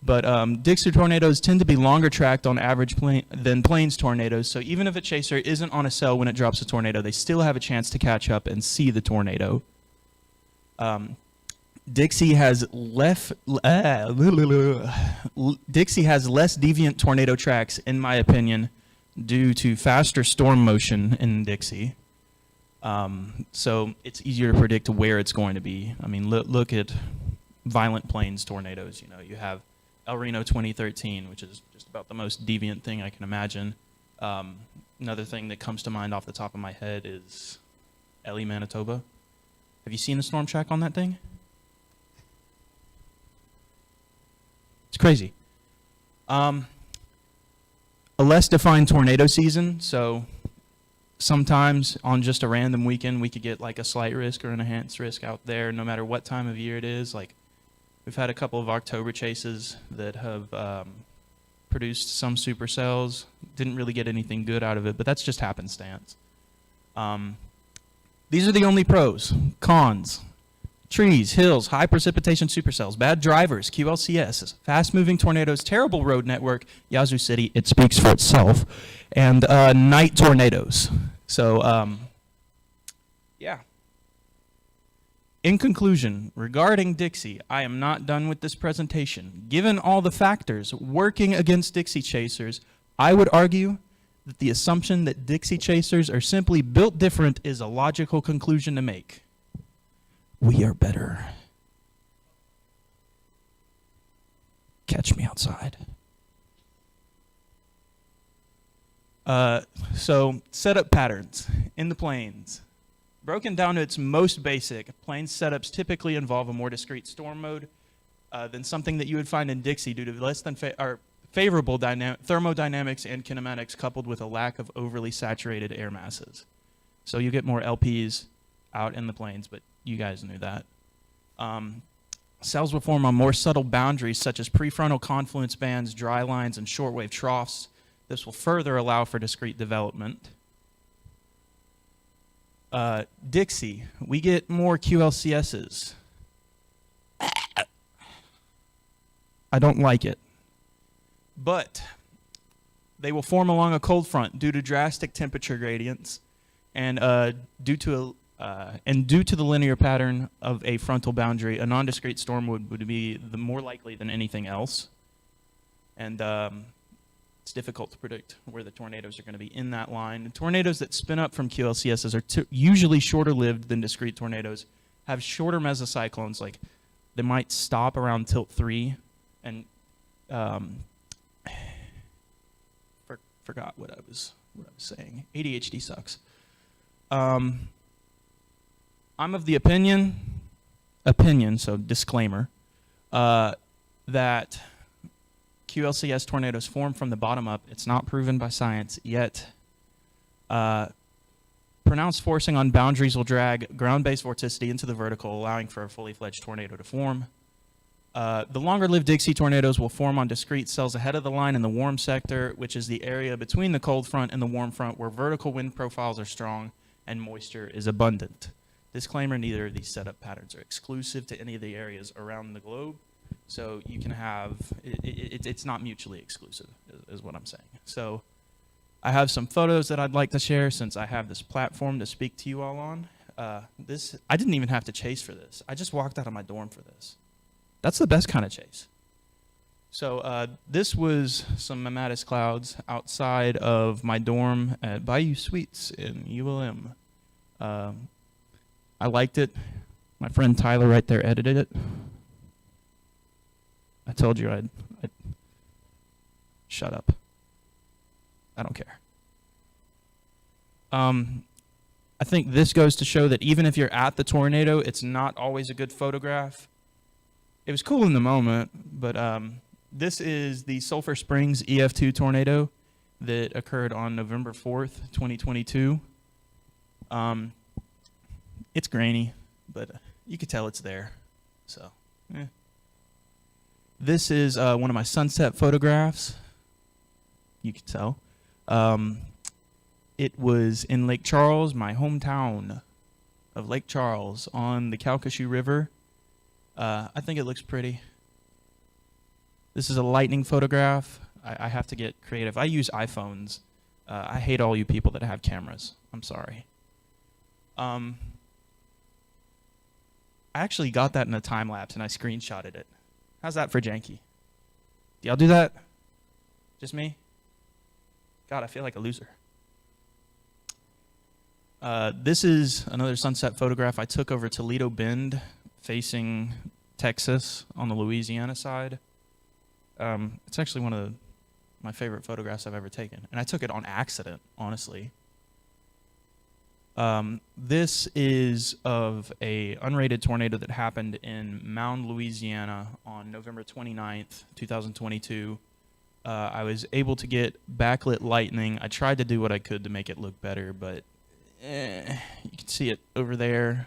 But Dixie tornadoes tend to be longer tracked on average than Plains tornadoes, so even if a chaser isn't on a cell when it drops a tornado, they still have a chance to catch up and see the tornado. Dixie has less deviant tornado tracks, in my opinion, due to faster storm motion in Dixie. So it's easier to predict where it's going to be. Look at violent Plains tornadoes. You have El Reno 2013, which is just about the most deviant thing I can imagine. Another thing that comes to mind off the top of my head is Ellie, Manitoba. Have you seen the storm track on that thing? It's crazy. A less defined tornado season, so sometimes on just a random weekend we could get like a slight risk or an enhanced risk out there no matter what time of year it is. Like we've had a couple of October chases that have produced some supercells. Didn't really get anything good out of it, but that's just happenstance. These are the only pros. Cons. Trees, hills, high precipitation supercells, bad drivers, QLCS, fast-moving tornadoes, terrible road network, Yazoo City, it speaks for itself, and night tornadoes. So, yeah. In conclusion, regarding Dixie, I am not done with this presentation. Given all the factors working against Dixie chasers, I would argue that the assumption that Dixie chasers are simply built different is a logical conclusion to make. We are better. Catch me outside. So, setup patterns in the Plains. Broken down to its most basic, Plains setups typically involve a more discrete storm mode than something that you would find in Dixie due to less than favorable thermodynamics and kinematics coupled with a lack of overly saturated air masses. So you get more LPs out in the Plains, but you guys knew that. Cells will form on more subtle boundaries such as prefrontal confluence bands, dry lines, and shortwave troughs. This will further allow for discrete development. Dixie, we get more QLCSs. I don't like it. But they will form along a cold front due to drastic temperature gradients and due to the linear pattern of a frontal boundary, a non-discrete storm would be the more likely than anything else. And it's difficult to predict where the tornadoes are going to be in that line. The tornadoes that spin up from QLCSs are usually shorter lived than discrete tornadoes, have shorter mesocyclones, like they might stop around tilt 3, and forgot what I was saying. ADHD sucks. I'm of the opinion, so disclaimer, that QLCS tornadoes form from the bottom up. It's not proven by science yet. Pronounced forcing on boundaries will drag ground-based vorticity into the vertical, allowing for a fully fledged tornado to form. The longer-lived Dixie tornadoes will form on discrete cells ahead of the line in the warm sector, which is the area between the cold front and the warm front where vertical wind profiles are strong and moisture is abundant. Disclaimer, neither of these setup patterns are exclusive to any of the areas around the globe, so you can have, it's not mutually exclusive, is what I'm saying. So I have some photos that I'd like to share since I have this platform to speak to you all on. I didn't even have to chase for this. I just walked out of my dorm for this. That's the best kind of chase. So this was some mammatus clouds outside of my dorm at Bayou Suites in ULM. I liked it. My friend Tyler right there edited it. I told you I'd shut up. I don't care. I think this goes to show that even if you're at the tornado, it's not always a good photograph. It was cool in the moment, but this is the Sulphur Springs EF2 tornado that occurred on November 4th, 2022. It's grainy, but you could tell it's there. So, This is one of my sunset photographs. You could tell. It was in Lake Charles, my hometown of Lake Charles on the Calcasieu River. I think it looks pretty. This is a lightning photograph. I have to get creative. I use iPhones. I hate all you people that have cameras. I'm sorry. I actually got that in a time lapse and I screenshotted it. How's that for janky? Do y'all do that? Just me? God, I feel like a loser. This is another sunset photograph I took over Toledo Bend, facing Texas on the Louisiana side. It's actually one of my favorite photographs I've ever taken. And I took it on accident, honestly. This is of a unrated tornado that happened in Mound, Louisiana on November 29th, 2022. I was able to get backlit lightning. I tried to do what I could to make it look better, but you can see it over there.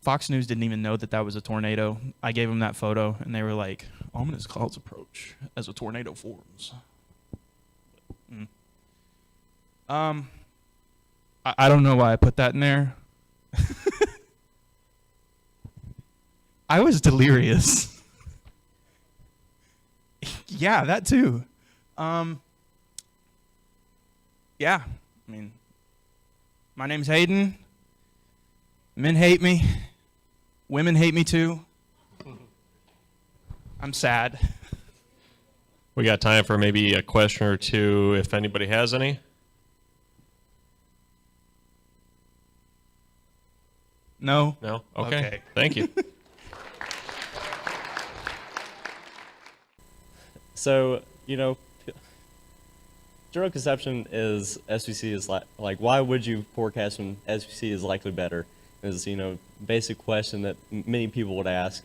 Fox News didn't even know that that was a tornado. I gave them that photo, and they were like, ominous clouds approach as a tornado forms. I don't know why I put that in there. I was delirious. Yeah, that too. Yeah, I mean, my name's Hayden. Men hate me. Women hate me too. I'm sad. We got time for maybe a question or two if anybody has any. No? No? Okay. Thank you. So, general conception is SVC is like why would you forecast when SVC is likely better? Is, basic question that many people would ask.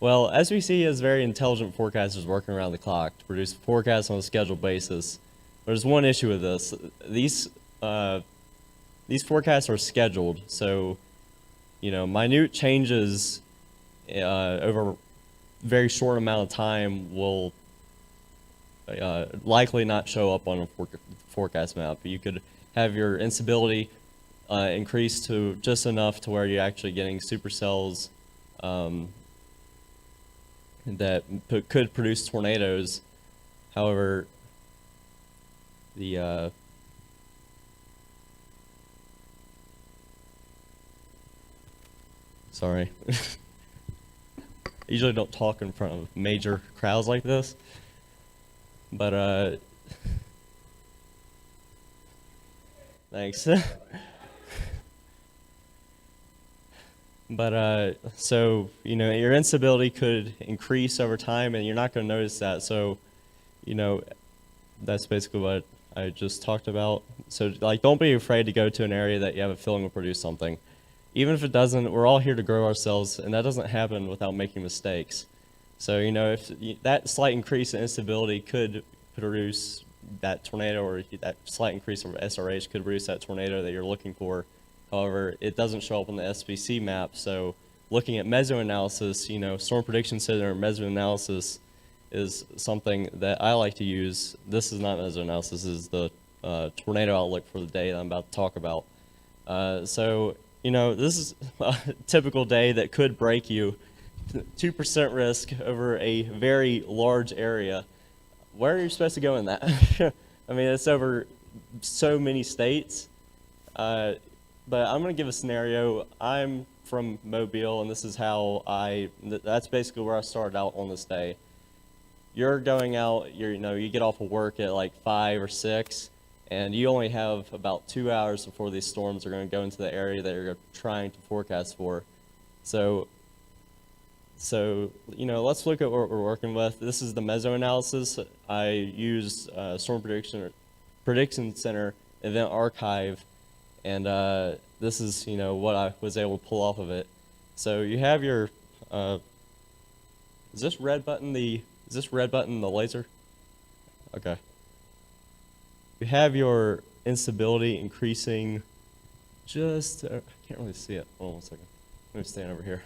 Well, SVC is very intelligent forecasters working around the clock to produce forecasts on a scheduled basis. There's one issue with this. These forecasts are scheduled, so minute changes over a very short amount of time will likely not show up on a forecast map. You could have your instability increase to just enough to where you're actually getting supercells that could produce tornadoes. However, the sorry. I usually don't talk in front of major crowds like this, but thanks. But so your instability could increase over time, and you're not going to notice that. So, that's basically what I just talked about. So, don't be afraid to go to an area that you have a feeling will produce something. Even if it doesn't, we're all here to grow ourselves, and that doesn't happen without making mistakes. So, if that slight increase in instability could produce that tornado, or that slight increase of SRH could produce that tornado that you're looking for. However, it doesn't show up on the SVC map, so looking at mesoanalysis, Storm Prediction Center mesoanalysis is something that I like to use. This is not mesoanalysis, this is the tornado outlook for the day that I'm about to talk about. So, this is a typical day that could break you. 2% risk over a very large area. Where are you supposed to go in that? I mean, it's over so many states. But I'm going to give a scenario. I'm from Mobile, and this is how that's basically where I started out on this day. You're going out, you get off of work at like 5 or 6, and you only have about 2 hours before these storms are going to go into the area that you're trying to forecast for. So let's look at what we're working with. This is the mesoanalysis. I used Storm Prediction Center Event Archive, and this is what I was able to pull off of it. So you have your is this red button the laser? Okay. You have your instability increasing just I can't really see it. Hold on 1 second. Let me stand over here.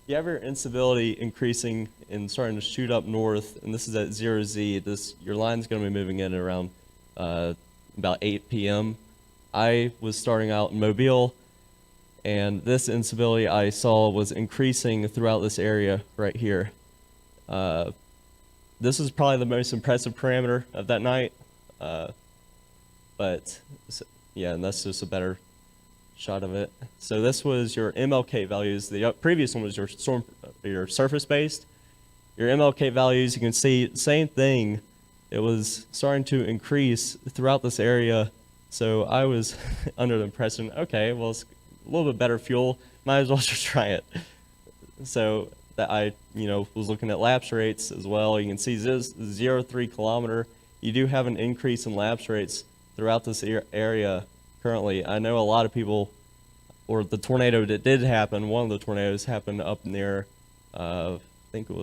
You have your instability increasing and starting to shoot up north, and this is at 0Z. Your line's going to be moving in around about 8 p.m. I was starting out in Mobile, and this instability I saw was increasing throughout this area right here. This is probably the most impressive parameter of that night, but yeah, and that's just a better shot of it. So this was your MLK values. The previous one was your surface-based. Your MLK values, you can see same thing. It was starting to increase throughout this area. So I was under the impression, okay, well, it's a little bit better fuel. Might as well just try it. So that I, was looking at lapse rates as well. You can see 0.03 kilometer. You do have an increase in lapse rates throughout this area. Currently, I know a lot of people, or the tornado that did happen, one of the tornadoes happened up near, I think it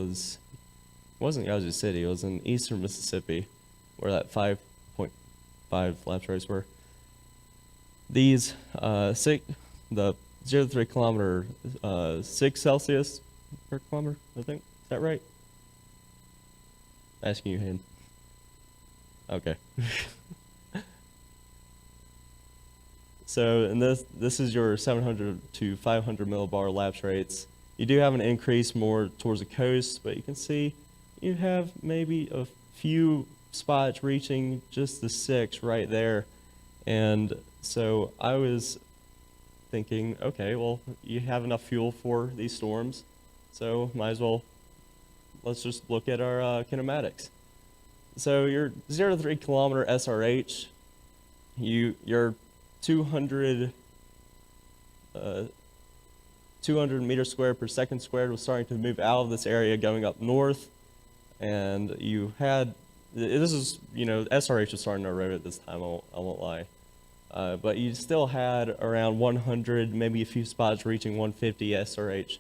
wasn't Yazoo City, it was in eastern Mississippi, where that 5.5 lapse rates were. These, the 0.3 kilometer, 6 Celsius per kilometer, I think, is that right? Asking you, Hayden. Okay. So, and this is your 700 to 500 millibar lapse rates. You do have an increase more towards the coast, but you can see you have maybe a few spots reaching just the 6 right there. And so I was thinking, okay, well, you have enough fuel for these storms, so might as well, let's just look at our kinematics. So your 0 to 3 kilometer SRH, your 200 meters squared per second squared was starting to move out of this area going up north, and you had, this is, SRH was starting to erode at this time, I won't lie. But you still had around 100, maybe a few spots reaching 150 SRH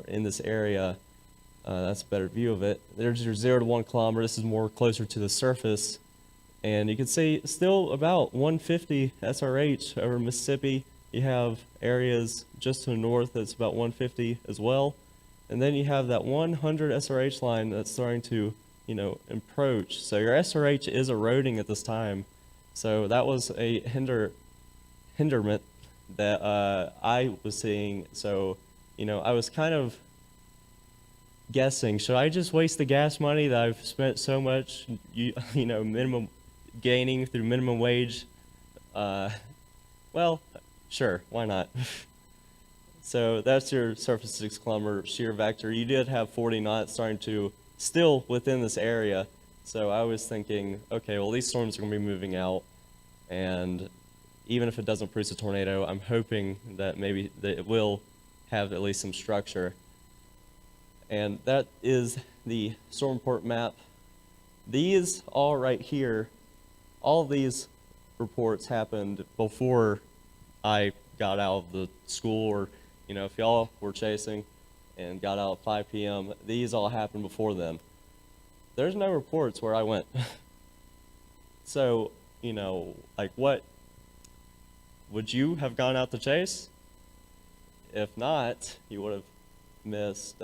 in this area. That's a better view of it. There's your 0 to 1 kilometer. This is more closer to the surface. And you can see still about 150 SRH over Mississippi. You have areas just to the north that's about 150 as well. And then you have that 100 SRH line that's starting to, approach. So your SRH is eroding at this time. So that was a hinderment that I was seeing. So, I was kind of guessing, should I just waste the gas money that I've spent so much, minimum gaining through minimum wage? Well, sure, why not? So that's your surface 6 kilometer shear vector. You did have 40 knots starting to still within this area. So I was thinking, okay, well, these storms are going to be moving out, and even if it doesn't produce a tornado, I'm hoping that maybe that it will have at least some structure. And that is the storm report map. These all right here, all of these reports happened before I got out of the school, or if y'all were chasing and got out at 5 p.m., these all happened before then. There's no reports where I went. So, like, what would you have gone out to chase If not, you would have missed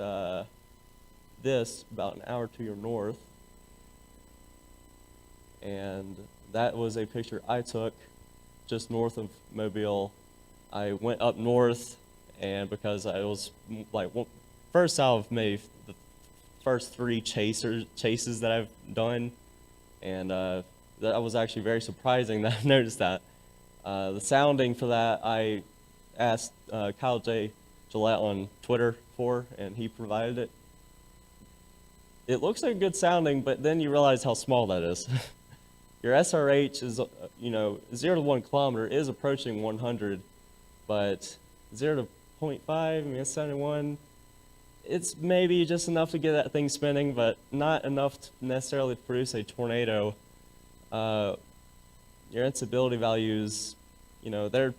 this about an hour to your north. And that was a picture I took just north of Mobile. I went up north, and because I was like first out of maybe the first 3 chases that I've done, and that was actually very surprising that I noticed that. The sounding for that, I asked Kyle J. Gillette on Twitter for, and he provided it. It looks like good sounding, but then you realize how small that is. Your SRH is, 0 to 1 kilometer is approaching 100, but 0 to 0.5, I mean, it's 71. It's maybe just enough to get that thing spinning, but not enough to necessarily produce a tornado. Your instability values, they're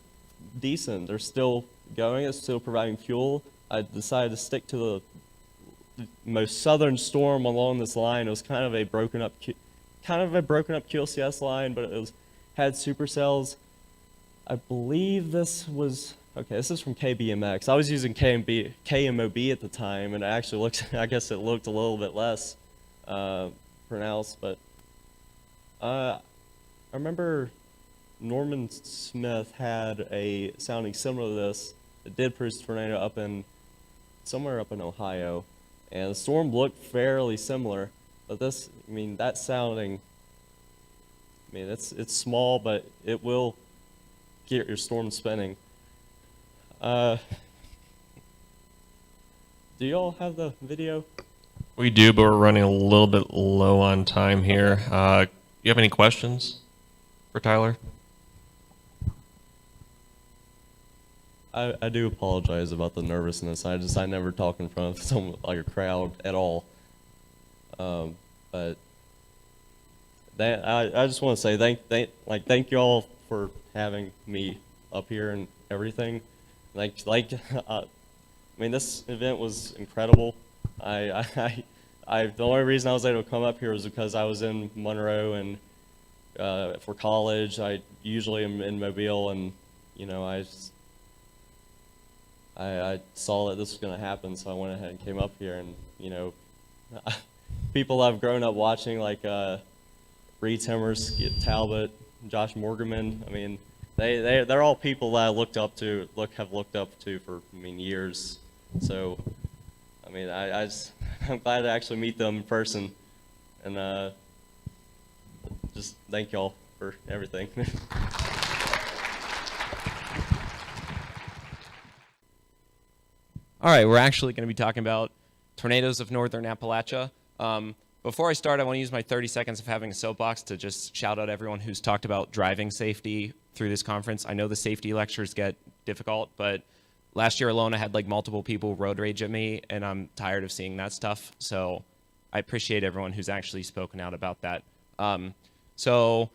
decent. They're still going. It's still providing fuel. I decided to stick to the most southern storm along this line. It was kind of a broken up QLCS line, but it had supercells. I believe this was, this is from KBMX. I was using KMOB at the time, and it actually looked, I guess it looked a little bit less pronounced, but I remember Norman Smith had a sounding similar to this. It did produce a tornado somewhere up in Ohio, and the storm looked fairly similar, but this, that sounding, it's small, but it will get your storm spinning. Do y'all have the video? We do, but we're running a little bit low on time here. You have any questions for Tyler? I do apologize about the nervousness. I never talk in front of a crowd at all. But I just want to say thank you all for having me up here and everything. The event was incredible. The only reason I was able to come up here was because I was in Monroe and for college. I usually am in Mobile, and I saw that this was going to happen, so I went ahead and came up here. And people I've grown up watching, like Reed Timmers, Talbot, Josh Morganman. They're all people that I have looked up to for years. So I'm glad to actually meet them in person, and just thank y'all for everything. All right, we're actually going to be talking about tornadoes of northern Appalachia. Before I start, I want to use my 30 seconds of having a soapbox to just shout out everyone who's talked about driving safety through this conference. I know the safety lectures get difficult, but last year alone I had multiple people road rage at me, and I'm tired of seeing that stuff. So I appreciate everyone who's actually spoken out about that. So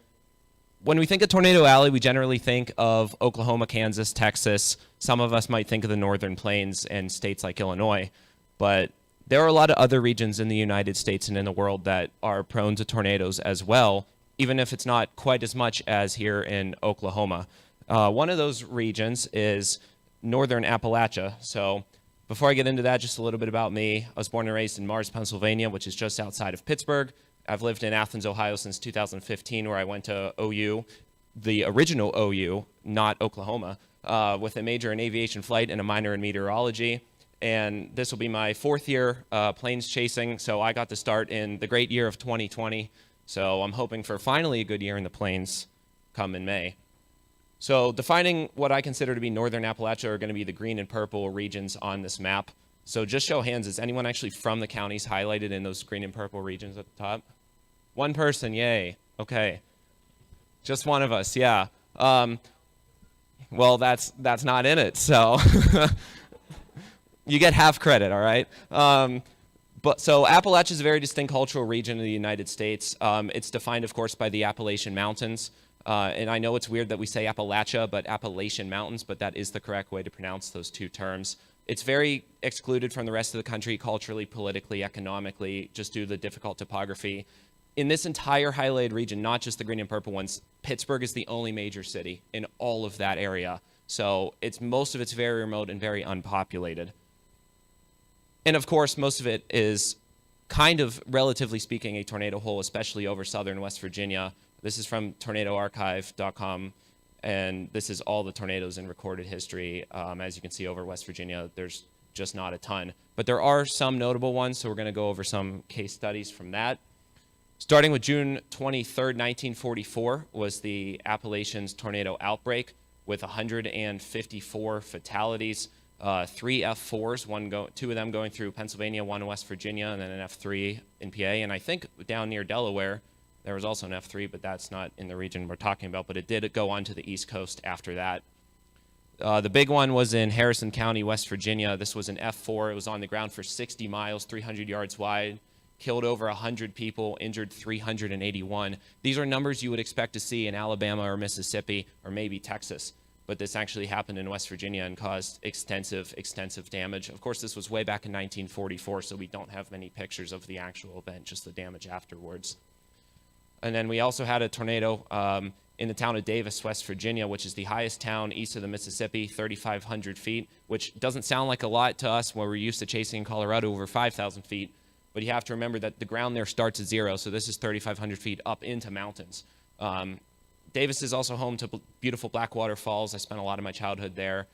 when we think of Tornado Alley, we generally think of Oklahoma, Kansas, Texas. Some of us might think of the Northern Plains and states like Illinois, but there are a lot of other regions in the United States and in the world that are prone to tornadoes as well, even if it's not quite as much as here in Oklahoma. One of those regions is northern Appalachia. So before I get into that, just a little bit about me. I was born and raised in Mars, Pennsylvania, which is just outside of Pittsburgh. I've lived in Athens, Ohio since 2015, where I went to OU, the original OU, not Oklahoma, with a major in aviation flight and a minor in meteorology. And this will be my 4th year planes chasing, so I got to start in the great year of 2020. So I'm hoping for finally a good year in the planes come in May. So defining what I consider to be northern Appalachia are going to be the green and purple regions on this map. So just show hands, is anyone actually from the counties highlighted in those green and purple regions at the top? One person, yay. Okay. Just one of us, yeah. Well, that's not in it, so you get half credit, all right? So Appalachia is a very distinct cultural region in the United States. It's defined, of course, by the Appalachian Mountains. And I know it's weird that we say Appalachia, but Appalachian Mountains, but that is the correct way to pronounce those two terms. It's very excluded from the rest of the country culturally, politically, economically, just due to the difficult topography. In this entire highlighted region, not just the green and purple ones, Pittsburgh is the only major city in all of that area. So most of it's very remote and very unpopulated. And of course, most of it is kind of, relatively speaking, a tornado hole, especially over southern West Virginia. This is from tornadoarchive.com, and this is all the tornadoes in recorded history. As you can see over West Virginia, there's just not a ton. But there are some notable ones, so we're going to go over some case studies from that. Starting with June 23rd, 1944, was the Appalachians tornado outbreak with 154 fatalities. 3 F4s, two of them going through Pennsylvania, one in West Virginia, and then an F3 in PA. And I think down near Delaware, there was also an F3, but that's not in the region we're talking about. But it did go on to the East Coast after that. The big one was in Harrison County, West Virginia. This was an F4. It was on the ground for 60 miles, 300 yards wide, killed over 100 people, injured 381. These are numbers you would expect to see in Alabama or Mississippi or maybe Texas. But this actually happened in West Virginia and caused extensive damage. Of course, this was way back in 1944, so we don't have many pictures of the actual event, just the damage afterwards. And then we also had a tornado in the town of Davis, West Virginia, which is the highest town east of the Mississippi, 3,500 feet, which doesn't sound like a lot to us where we're used to chasing in Colorado over 5,000 feet. But you have to remember that the ground there starts at 0, so this is 3,500 feet up into mountains. Davis is also home to beautiful Blackwater Falls. I spent a lot of my childhood there.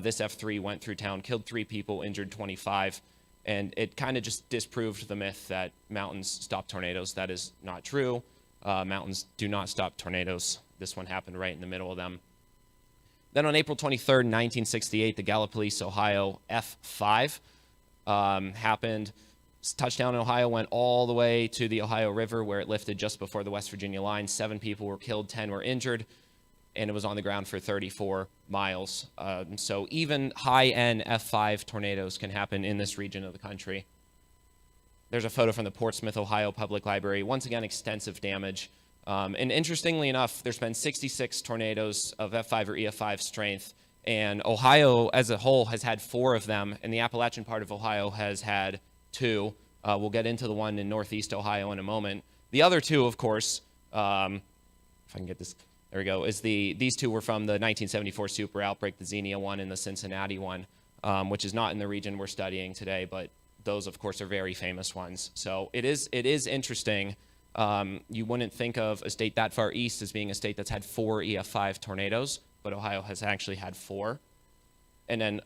This F3 went through town, killed 3 people, injured 25. And it kind of just disproved the myth that mountains stop tornadoes. That is not true. Mountains do not stop tornadoes. This one happened right in the middle of them. Then on April 23rd, 1968, the Gallipolis, Ohio F5 happened. Touchdown in Ohio went all the way to the Ohio River, where it lifted just before the West Virginia line. 7 people were killed, 10 were injured, and it was on the ground for 34 miles. So even high-end F5 tornadoes can happen in this region of the country. There's a photo from the Portsmouth, Ohio Public Library. Once again, extensive damage. And interestingly enough, there's been 66 tornadoes of F5 or EF5 strength, and Ohio as a whole has had 4 of them, and the Appalachian part of Ohio has had 2. We'll get into the one in northeast Ohio in a moment. The other 2, of course, if I can get this, there we go, these 2 were from the 1974 super outbreak, the Xenia one and the Cincinnati one, which is not in the region we're studying today, but those, of course, are very famous ones. So it is interesting. You wouldn't think of a state that far east as being a state that's had 4 EF5 tornadoes, but Ohio has actually had 4. And then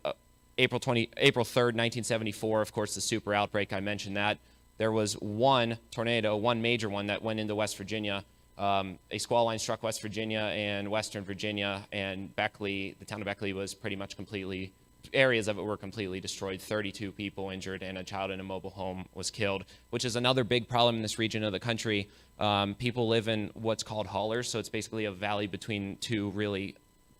April 3rd, 1974, of course, the super outbreak, I mentioned that. There was one tornado, one major one that went into West Virginia. A squall line struck West Virginia and Western Virginia, and Beckley, the town of Beckley was pretty much areas of it were completely destroyed. 32 people injured, and a child in a mobile home was killed, which is another big problem in this region of the country. People live in what's called haulers, so it's basically a valley between 2 really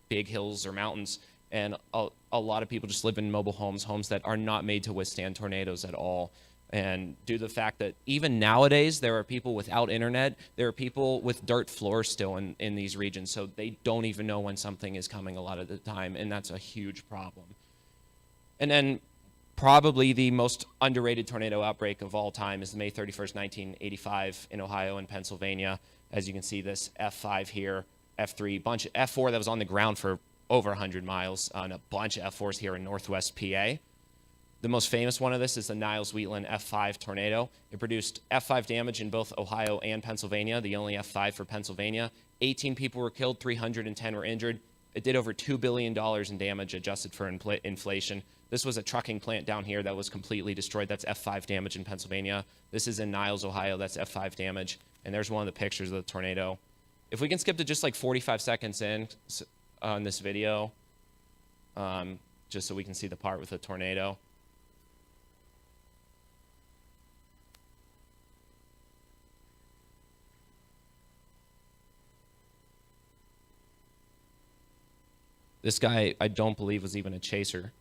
big hills or mountains. And a lot of people just live in mobile homes that are not made to withstand tornadoes at all. And due to the fact that even nowadays there are people without internet, there are people with dirt floors still in these regions, so they don't even know when something is coming a lot of the time, and that's a huge problem. And then probably the most underrated tornado outbreak of all time is the May 31st, 1985 in Ohio and Pennsylvania. As you can see, this F5 here, F3, bunch of F4 that was on the ground for over 100 miles, and a bunch of F4s here in northwest PA. The most famous one of this is the Niles-Wheatland F5 tornado. It produced F5 damage in both Ohio and Pennsylvania, the only F5 for Pennsylvania. 18 people were killed, 310 were injured. It did over $2 billion in damage adjusted for inflation. This was a trucking plant down here that was completely destroyed. That's F5 damage in Pennsylvania. This is in Niles, Ohio. That's F5 damage. And there's one of the pictures of the tornado. If we can skip to just like 45 seconds in on this video, just so we can see the part with the tornado. This guy, I don't believe, was even a chaser.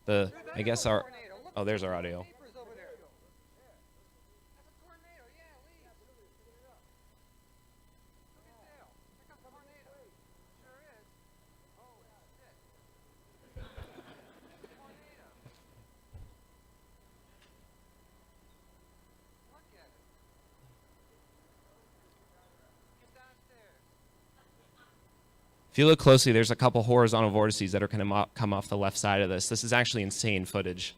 I guess there's our audio. If you look closely, there's a couple horizontal vortices that are going to come off the left side of this. This is actually insane footage.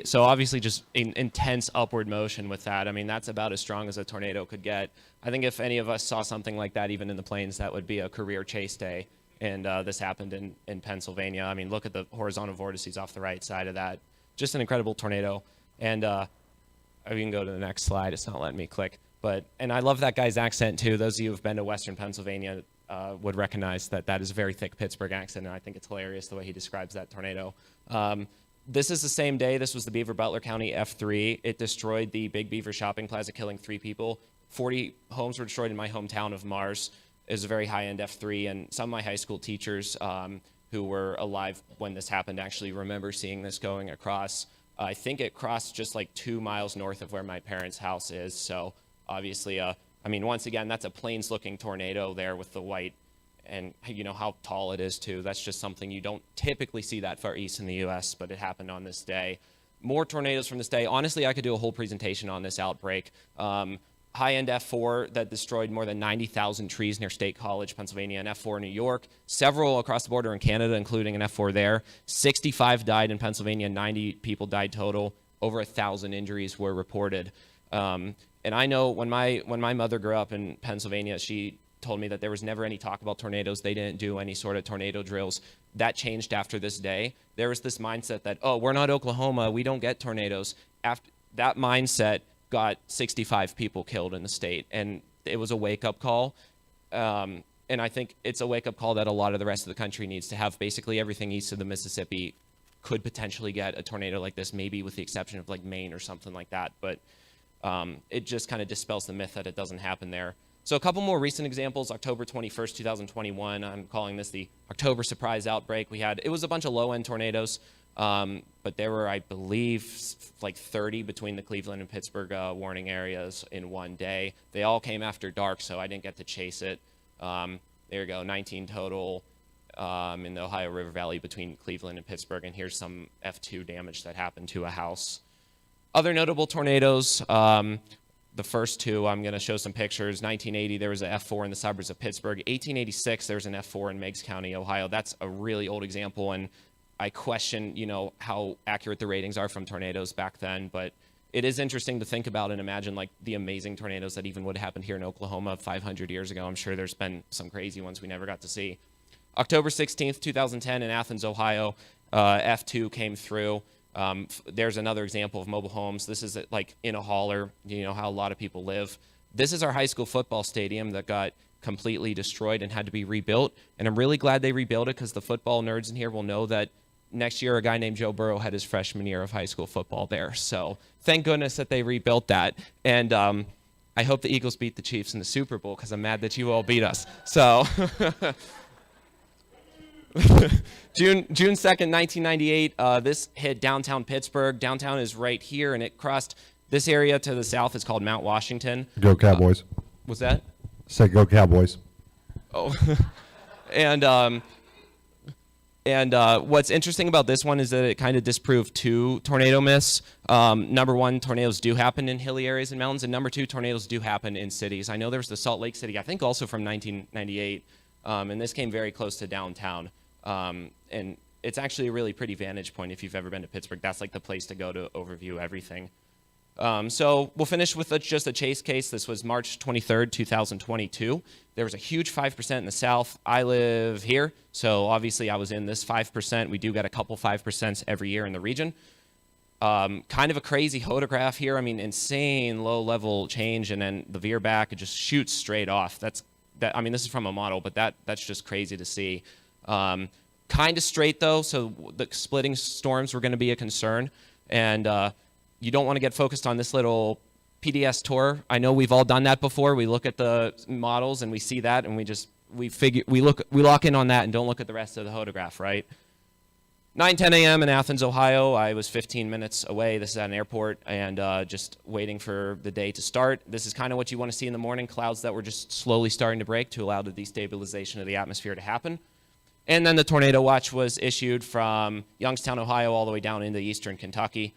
So obviously just intense upward motion with that. I mean, that's about as strong as a tornado could get. I think if any of us saw something like that, even in the plains, that would be a career chase day. And this happened in Pennsylvania. I mean, look at the horizontal vortices off the right side of that. Just an incredible tornado. And we can go to the next slide. It's not letting me click. And I love that guy's accent too. Those of you who've been to Western Pennsylvania would recognize that that is a very thick Pittsburgh accent. And I think it's hilarious the way he describes that tornado. This is the same day. This was the Beaver Butler County F3. It destroyed the Big Beaver Shopping Plaza, killing 3 people. 40 homes were destroyed in my hometown of Mars. It was a very high-end F3, and some of my high school teachers who were alive when this happened actually remember seeing this going across. I think it crossed just like 2 miles north of where my parents' house is. So obviously, I mean, once again, that's a plains-looking tornado there with the white. And you know how tall it is too. That's just something you don't typically see that far east in the U.S., but it happened on this day. More tornadoes from this day. Honestly, I could do a whole presentation on this outbreak. High-end F4 that destroyed more than 90,000 trees near State College, Pennsylvania, and F4 in New York. Several across the border in Canada, including an F4 there. 65 died in Pennsylvania. 90 people died total. Over 1,000 injuries were reported. And I know when my mother grew up in Pennsylvania, she told me that there was never any talk about tornadoes. They didn't do any sort of tornado drills. That changed after this day. There was this mindset that, oh, we're not Oklahoma, we don't get tornadoes. After that mindset got 65 people killed in the state, and it was a wake-up call. And I think it's a wake-up call that a lot of the rest of the country needs to have. Basically everything east of the Mississippi could potentially get a tornado like this, maybe with the exception of like Maine or something like that. But it just kind of dispels the myth that it doesn't happen there. So a couple more recent examples. October 21st, 2021. I'm calling this the October surprise outbreak. It was a bunch of low-end tornadoes, but there were, I believe, like 30 between the Cleveland and Pittsburgh warning areas in one day. They all came after dark, so I didn't get to chase it. There you go, 19 total in the Ohio River Valley between Cleveland and Pittsburgh. And here's some F2 damage that happened to a house. Other notable tornadoes. The first two, I'm going to show some pictures. 1980, there was an F4 in the suburbs of Pittsburgh. 1886, there was an F4 in Meigs County, Ohio. That's a really old example, and I question, how accurate the ratings are from tornadoes back then. But it is interesting to think about and imagine, like, the amazing tornadoes that even would have happened here in Oklahoma 500 years ago. I'm sure there's been some crazy ones we never got to see. October 16th, 2010, in Athens, Ohio, F2 came through. There's another example of mobile homes. This is like in a holler, how a lot of people live. This is our high school football stadium that got completely destroyed and had to be rebuilt. And I'm really glad they rebuilt it because the football nerds in here will know that next year a guy named Joe Burrow had his freshman year of high school football there. So thank goodness that they rebuilt that. And I hope the Eagles beat the Chiefs in the Super Bowl because I'm mad that you all beat us. So June 2nd, 1998, this hit downtown Pittsburgh. Downtown is right here, and it crossed this area to the south. It's called Mount Washington. Go Cowboys. What's that? Say go Cowboys. Oh. And what's interesting about this one is that it kind of disproved 2 tornado myths. Number 1, tornadoes do happen in hilly areas and mountains, and number 2, tornadoes do happen in cities. I know there was the Salt Lake City, I think also from 1998, and this came very close to downtown. And it's actually a really pretty vantage point if you've ever been to Pittsburgh. That's like the place to go to overview everything. So we'll finish with just a chase case. This was March 23rd, 2022. There was a huge 5% in the south. I live here, so obviously I was in this 5%. We do get a couple 5% every year in the region. Kind of a crazy photograph here. I mean, insane low-level change, and then the veer back, it just shoots straight off. I mean, this is from a model, but that's just crazy to see. kind of straight though, so the splitting storms were going to be a concern. And you don't want to get focused on this little PDS tour. I know we've all done that before. We look at the models and we see that, and we lock in on that and don't look at the rest of the photograph, right? 9:10 a.m. in Athens, Ohio. I was 15 minutes away. This is at an airport, and just waiting for the day to start. This is kind of what you want to see in the morning, clouds that were just slowly starting to break to allow the destabilization of the atmosphere to happen. And then the tornado watch was issued from Youngstown, Ohio, all the way down into eastern Kentucky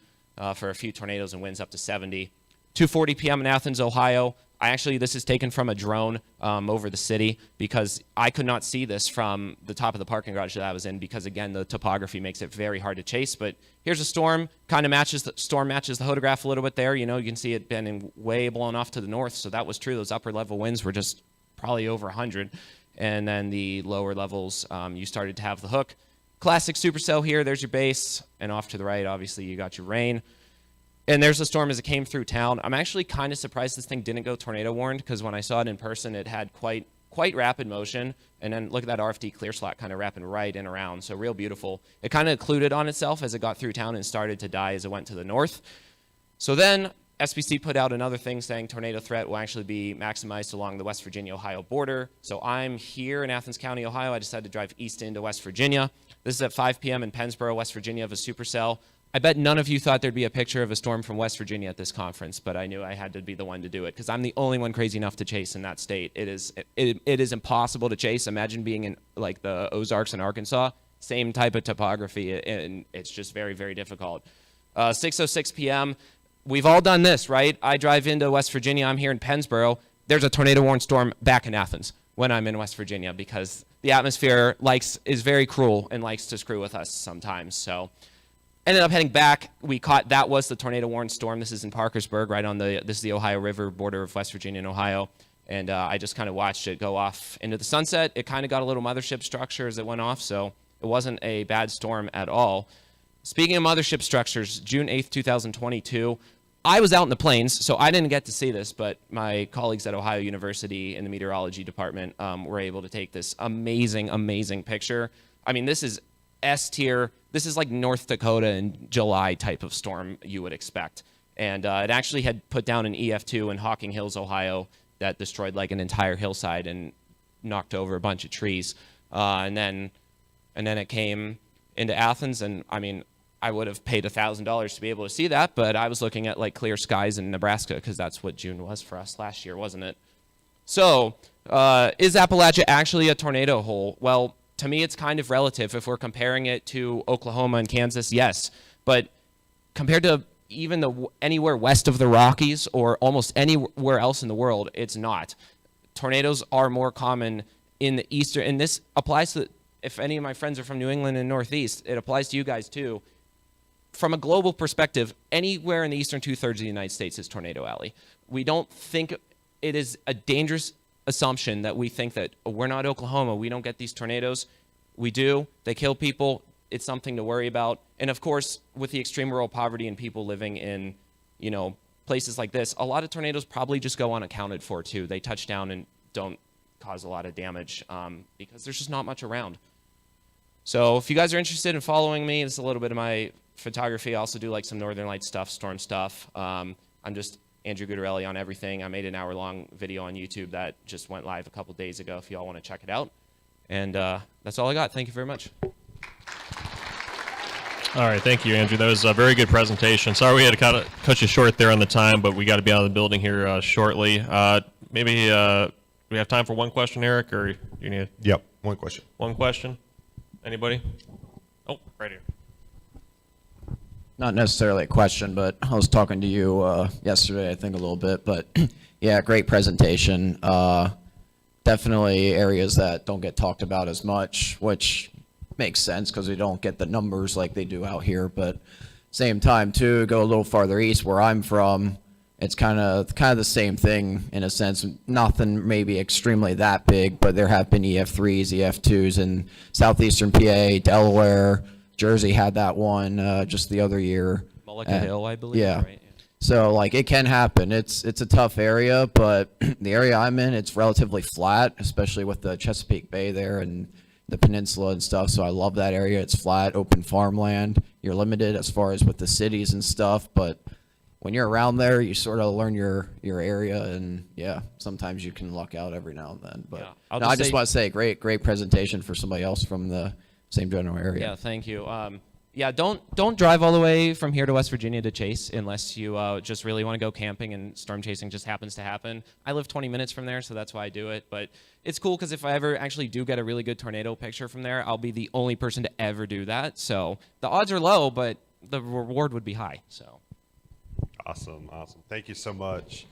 for a few tornadoes and winds up to 70. 2:40 p.m. in Athens, Ohio. This is taken from a drone over the city because I could not see this from the top of the parking garage that I was in because, again, the topography makes it very hard to chase. But here's a storm, kind of matches the photograph a little bit there. You know, you can see it been way blown off to the north, so that was true. Those upper level winds were just probably over 100. And then the lower levels, you started to have the hook. Classic supercell here. There's your base. And off to the right, obviously, you got your rain. And there's the storm as it came through town. I'm actually kind of surprised this thing didn't go tornado warned because when I saw it in person, it had quite rapid motion. And then look at that RFD clear slot kind of wrapping right in around. So real beautiful. It kind of occluded on itself as it got through town and started to die as it went to the north. So then SPC put out another thing saying tornado threat will actually be maximized along the West Virginia-Ohio border. So I'm here in Athens County, Ohio. I decided to drive east into West Virginia. This is at 5 p.m. in Pennsboro, West Virginia, of a supercell. I bet none of you thought there'd be a picture of a storm from West Virginia at this conference, but I knew I had to be the one to do it because I'm the only one crazy enough to chase in that state. It is impossible to chase. Imagine being in like the Ozarks in Arkansas, same type of topography, and it's just very, very difficult. 6:06 p.m. We've all done this, right? I drive into West Virginia. I'm here in Pennsboro. There's a tornado-warned storm back in Athens when I'm in West Virginia because the atmosphere is very cruel and likes to screw with us sometimes. So ended up heading back. That was the tornado-warned storm. This is in Parkersburg, right on this is the Ohio River border of West Virginia and Ohio. And I just kind of watched it go off into the sunset. It kind of got a little mothership structure as it went off, so it wasn't a bad storm at all. Speaking of mothership structures, June 8th, 2022, I was out in the plains, so I didn't get to see this, but my colleagues at Ohio University in the meteorology department were able to take this amazing, amazing picture. I mean, this is S tier. This is like North Dakota in July type of storm you would expect. And it actually had put down an EF2 in Hocking Hills, Ohio, that destroyed like an entire hillside and knocked over a bunch of trees. And then it came into Athens, and I mean, I would have paid $1,000 to be able to see that, but I was looking at like clear skies in Nebraska because that's what June was for us last year, wasn't it? So, is Appalachia actually a tornado hole? Well, to me, it's kind of relative. If we're comparing it to Oklahoma and Kansas, yes. But compared to even anywhere west of the Rockies or almost anywhere else in the world, it's not. Tornadoes are more common in the eastern, and this applies to, if any of my friends are from New England and Northeast, it applies to you guys too. From a global perspective, anywhere in the eastern two-thirds of the United States is Tornado Alley. We don't think it is a dangerous assumption that we think that we're not Oklahoma, we don't get these tornadoes. We do. They kill people. It's something to worry about. And of course, with the extreme rural poverty and people living in, places like this, a lot of tornadoes probably just go unaccounted for too. They touch down and don't cause a lot of damage because there's just not much around. So if you guys are interested in following me, this is a little bit of my photography. I also do like some Northern Lights stuff, storm stuff. I'm just Andrew Guidarelli on everything. I made an hour-long video on YouTube that just went live a couple days ago if you all want to check it out. And that's all I got. Thank you very much. All right, thank you, Andrew. That was a very good presentation. Sorry we had to kind of cut you short there on the time, but we got to be out of the building here shortly. Maybe we have time for one question, Eric, or you need? Yep, one question. One question. Anybody? Oh, right here. Not necessarily a question, but I was talking to you yesterday, I think a little bit, but yeah, great presentation. Definitely areas that don't get talked about as much, which makes sense because we don't get the numbers like they do out here. But same time too, go a little farther east where I'm from, it's kind of the same thing in a sense. Nothing maybe extremely that big, but there have been EF3s, EF2s in southeastern PA, Delaware. Jersey had that one just the other year. Mullica Hill, I believe. Yeah. Right? So like it can happen. It's a tough area, but the area I'm in, it's relatively flat, especially with the Chesapeake Bay there and the peninsula and stuff. So I love that area. It's flat, open farmland. You're limited as far as with the cities and stuff, but when you're around there, you sort of learn your area, and yeah, sometimes you can luck out every now and then. But Yeah, no, I just want to say, great presentation for somebody else from the same general area. Yeah, thank you. Yeah, don't drive all the way from here to West Virginia to chase unless you just really want to go camping and storm chasing just happens to happen. I live 20 minutes from there, so that's why I do it. But it's cool because if I ever actually do get a really good tornado picture from there, I'll be the only person to ever do that. So the odds are low, but the reward would be high. So. Awesome. Thank you so much.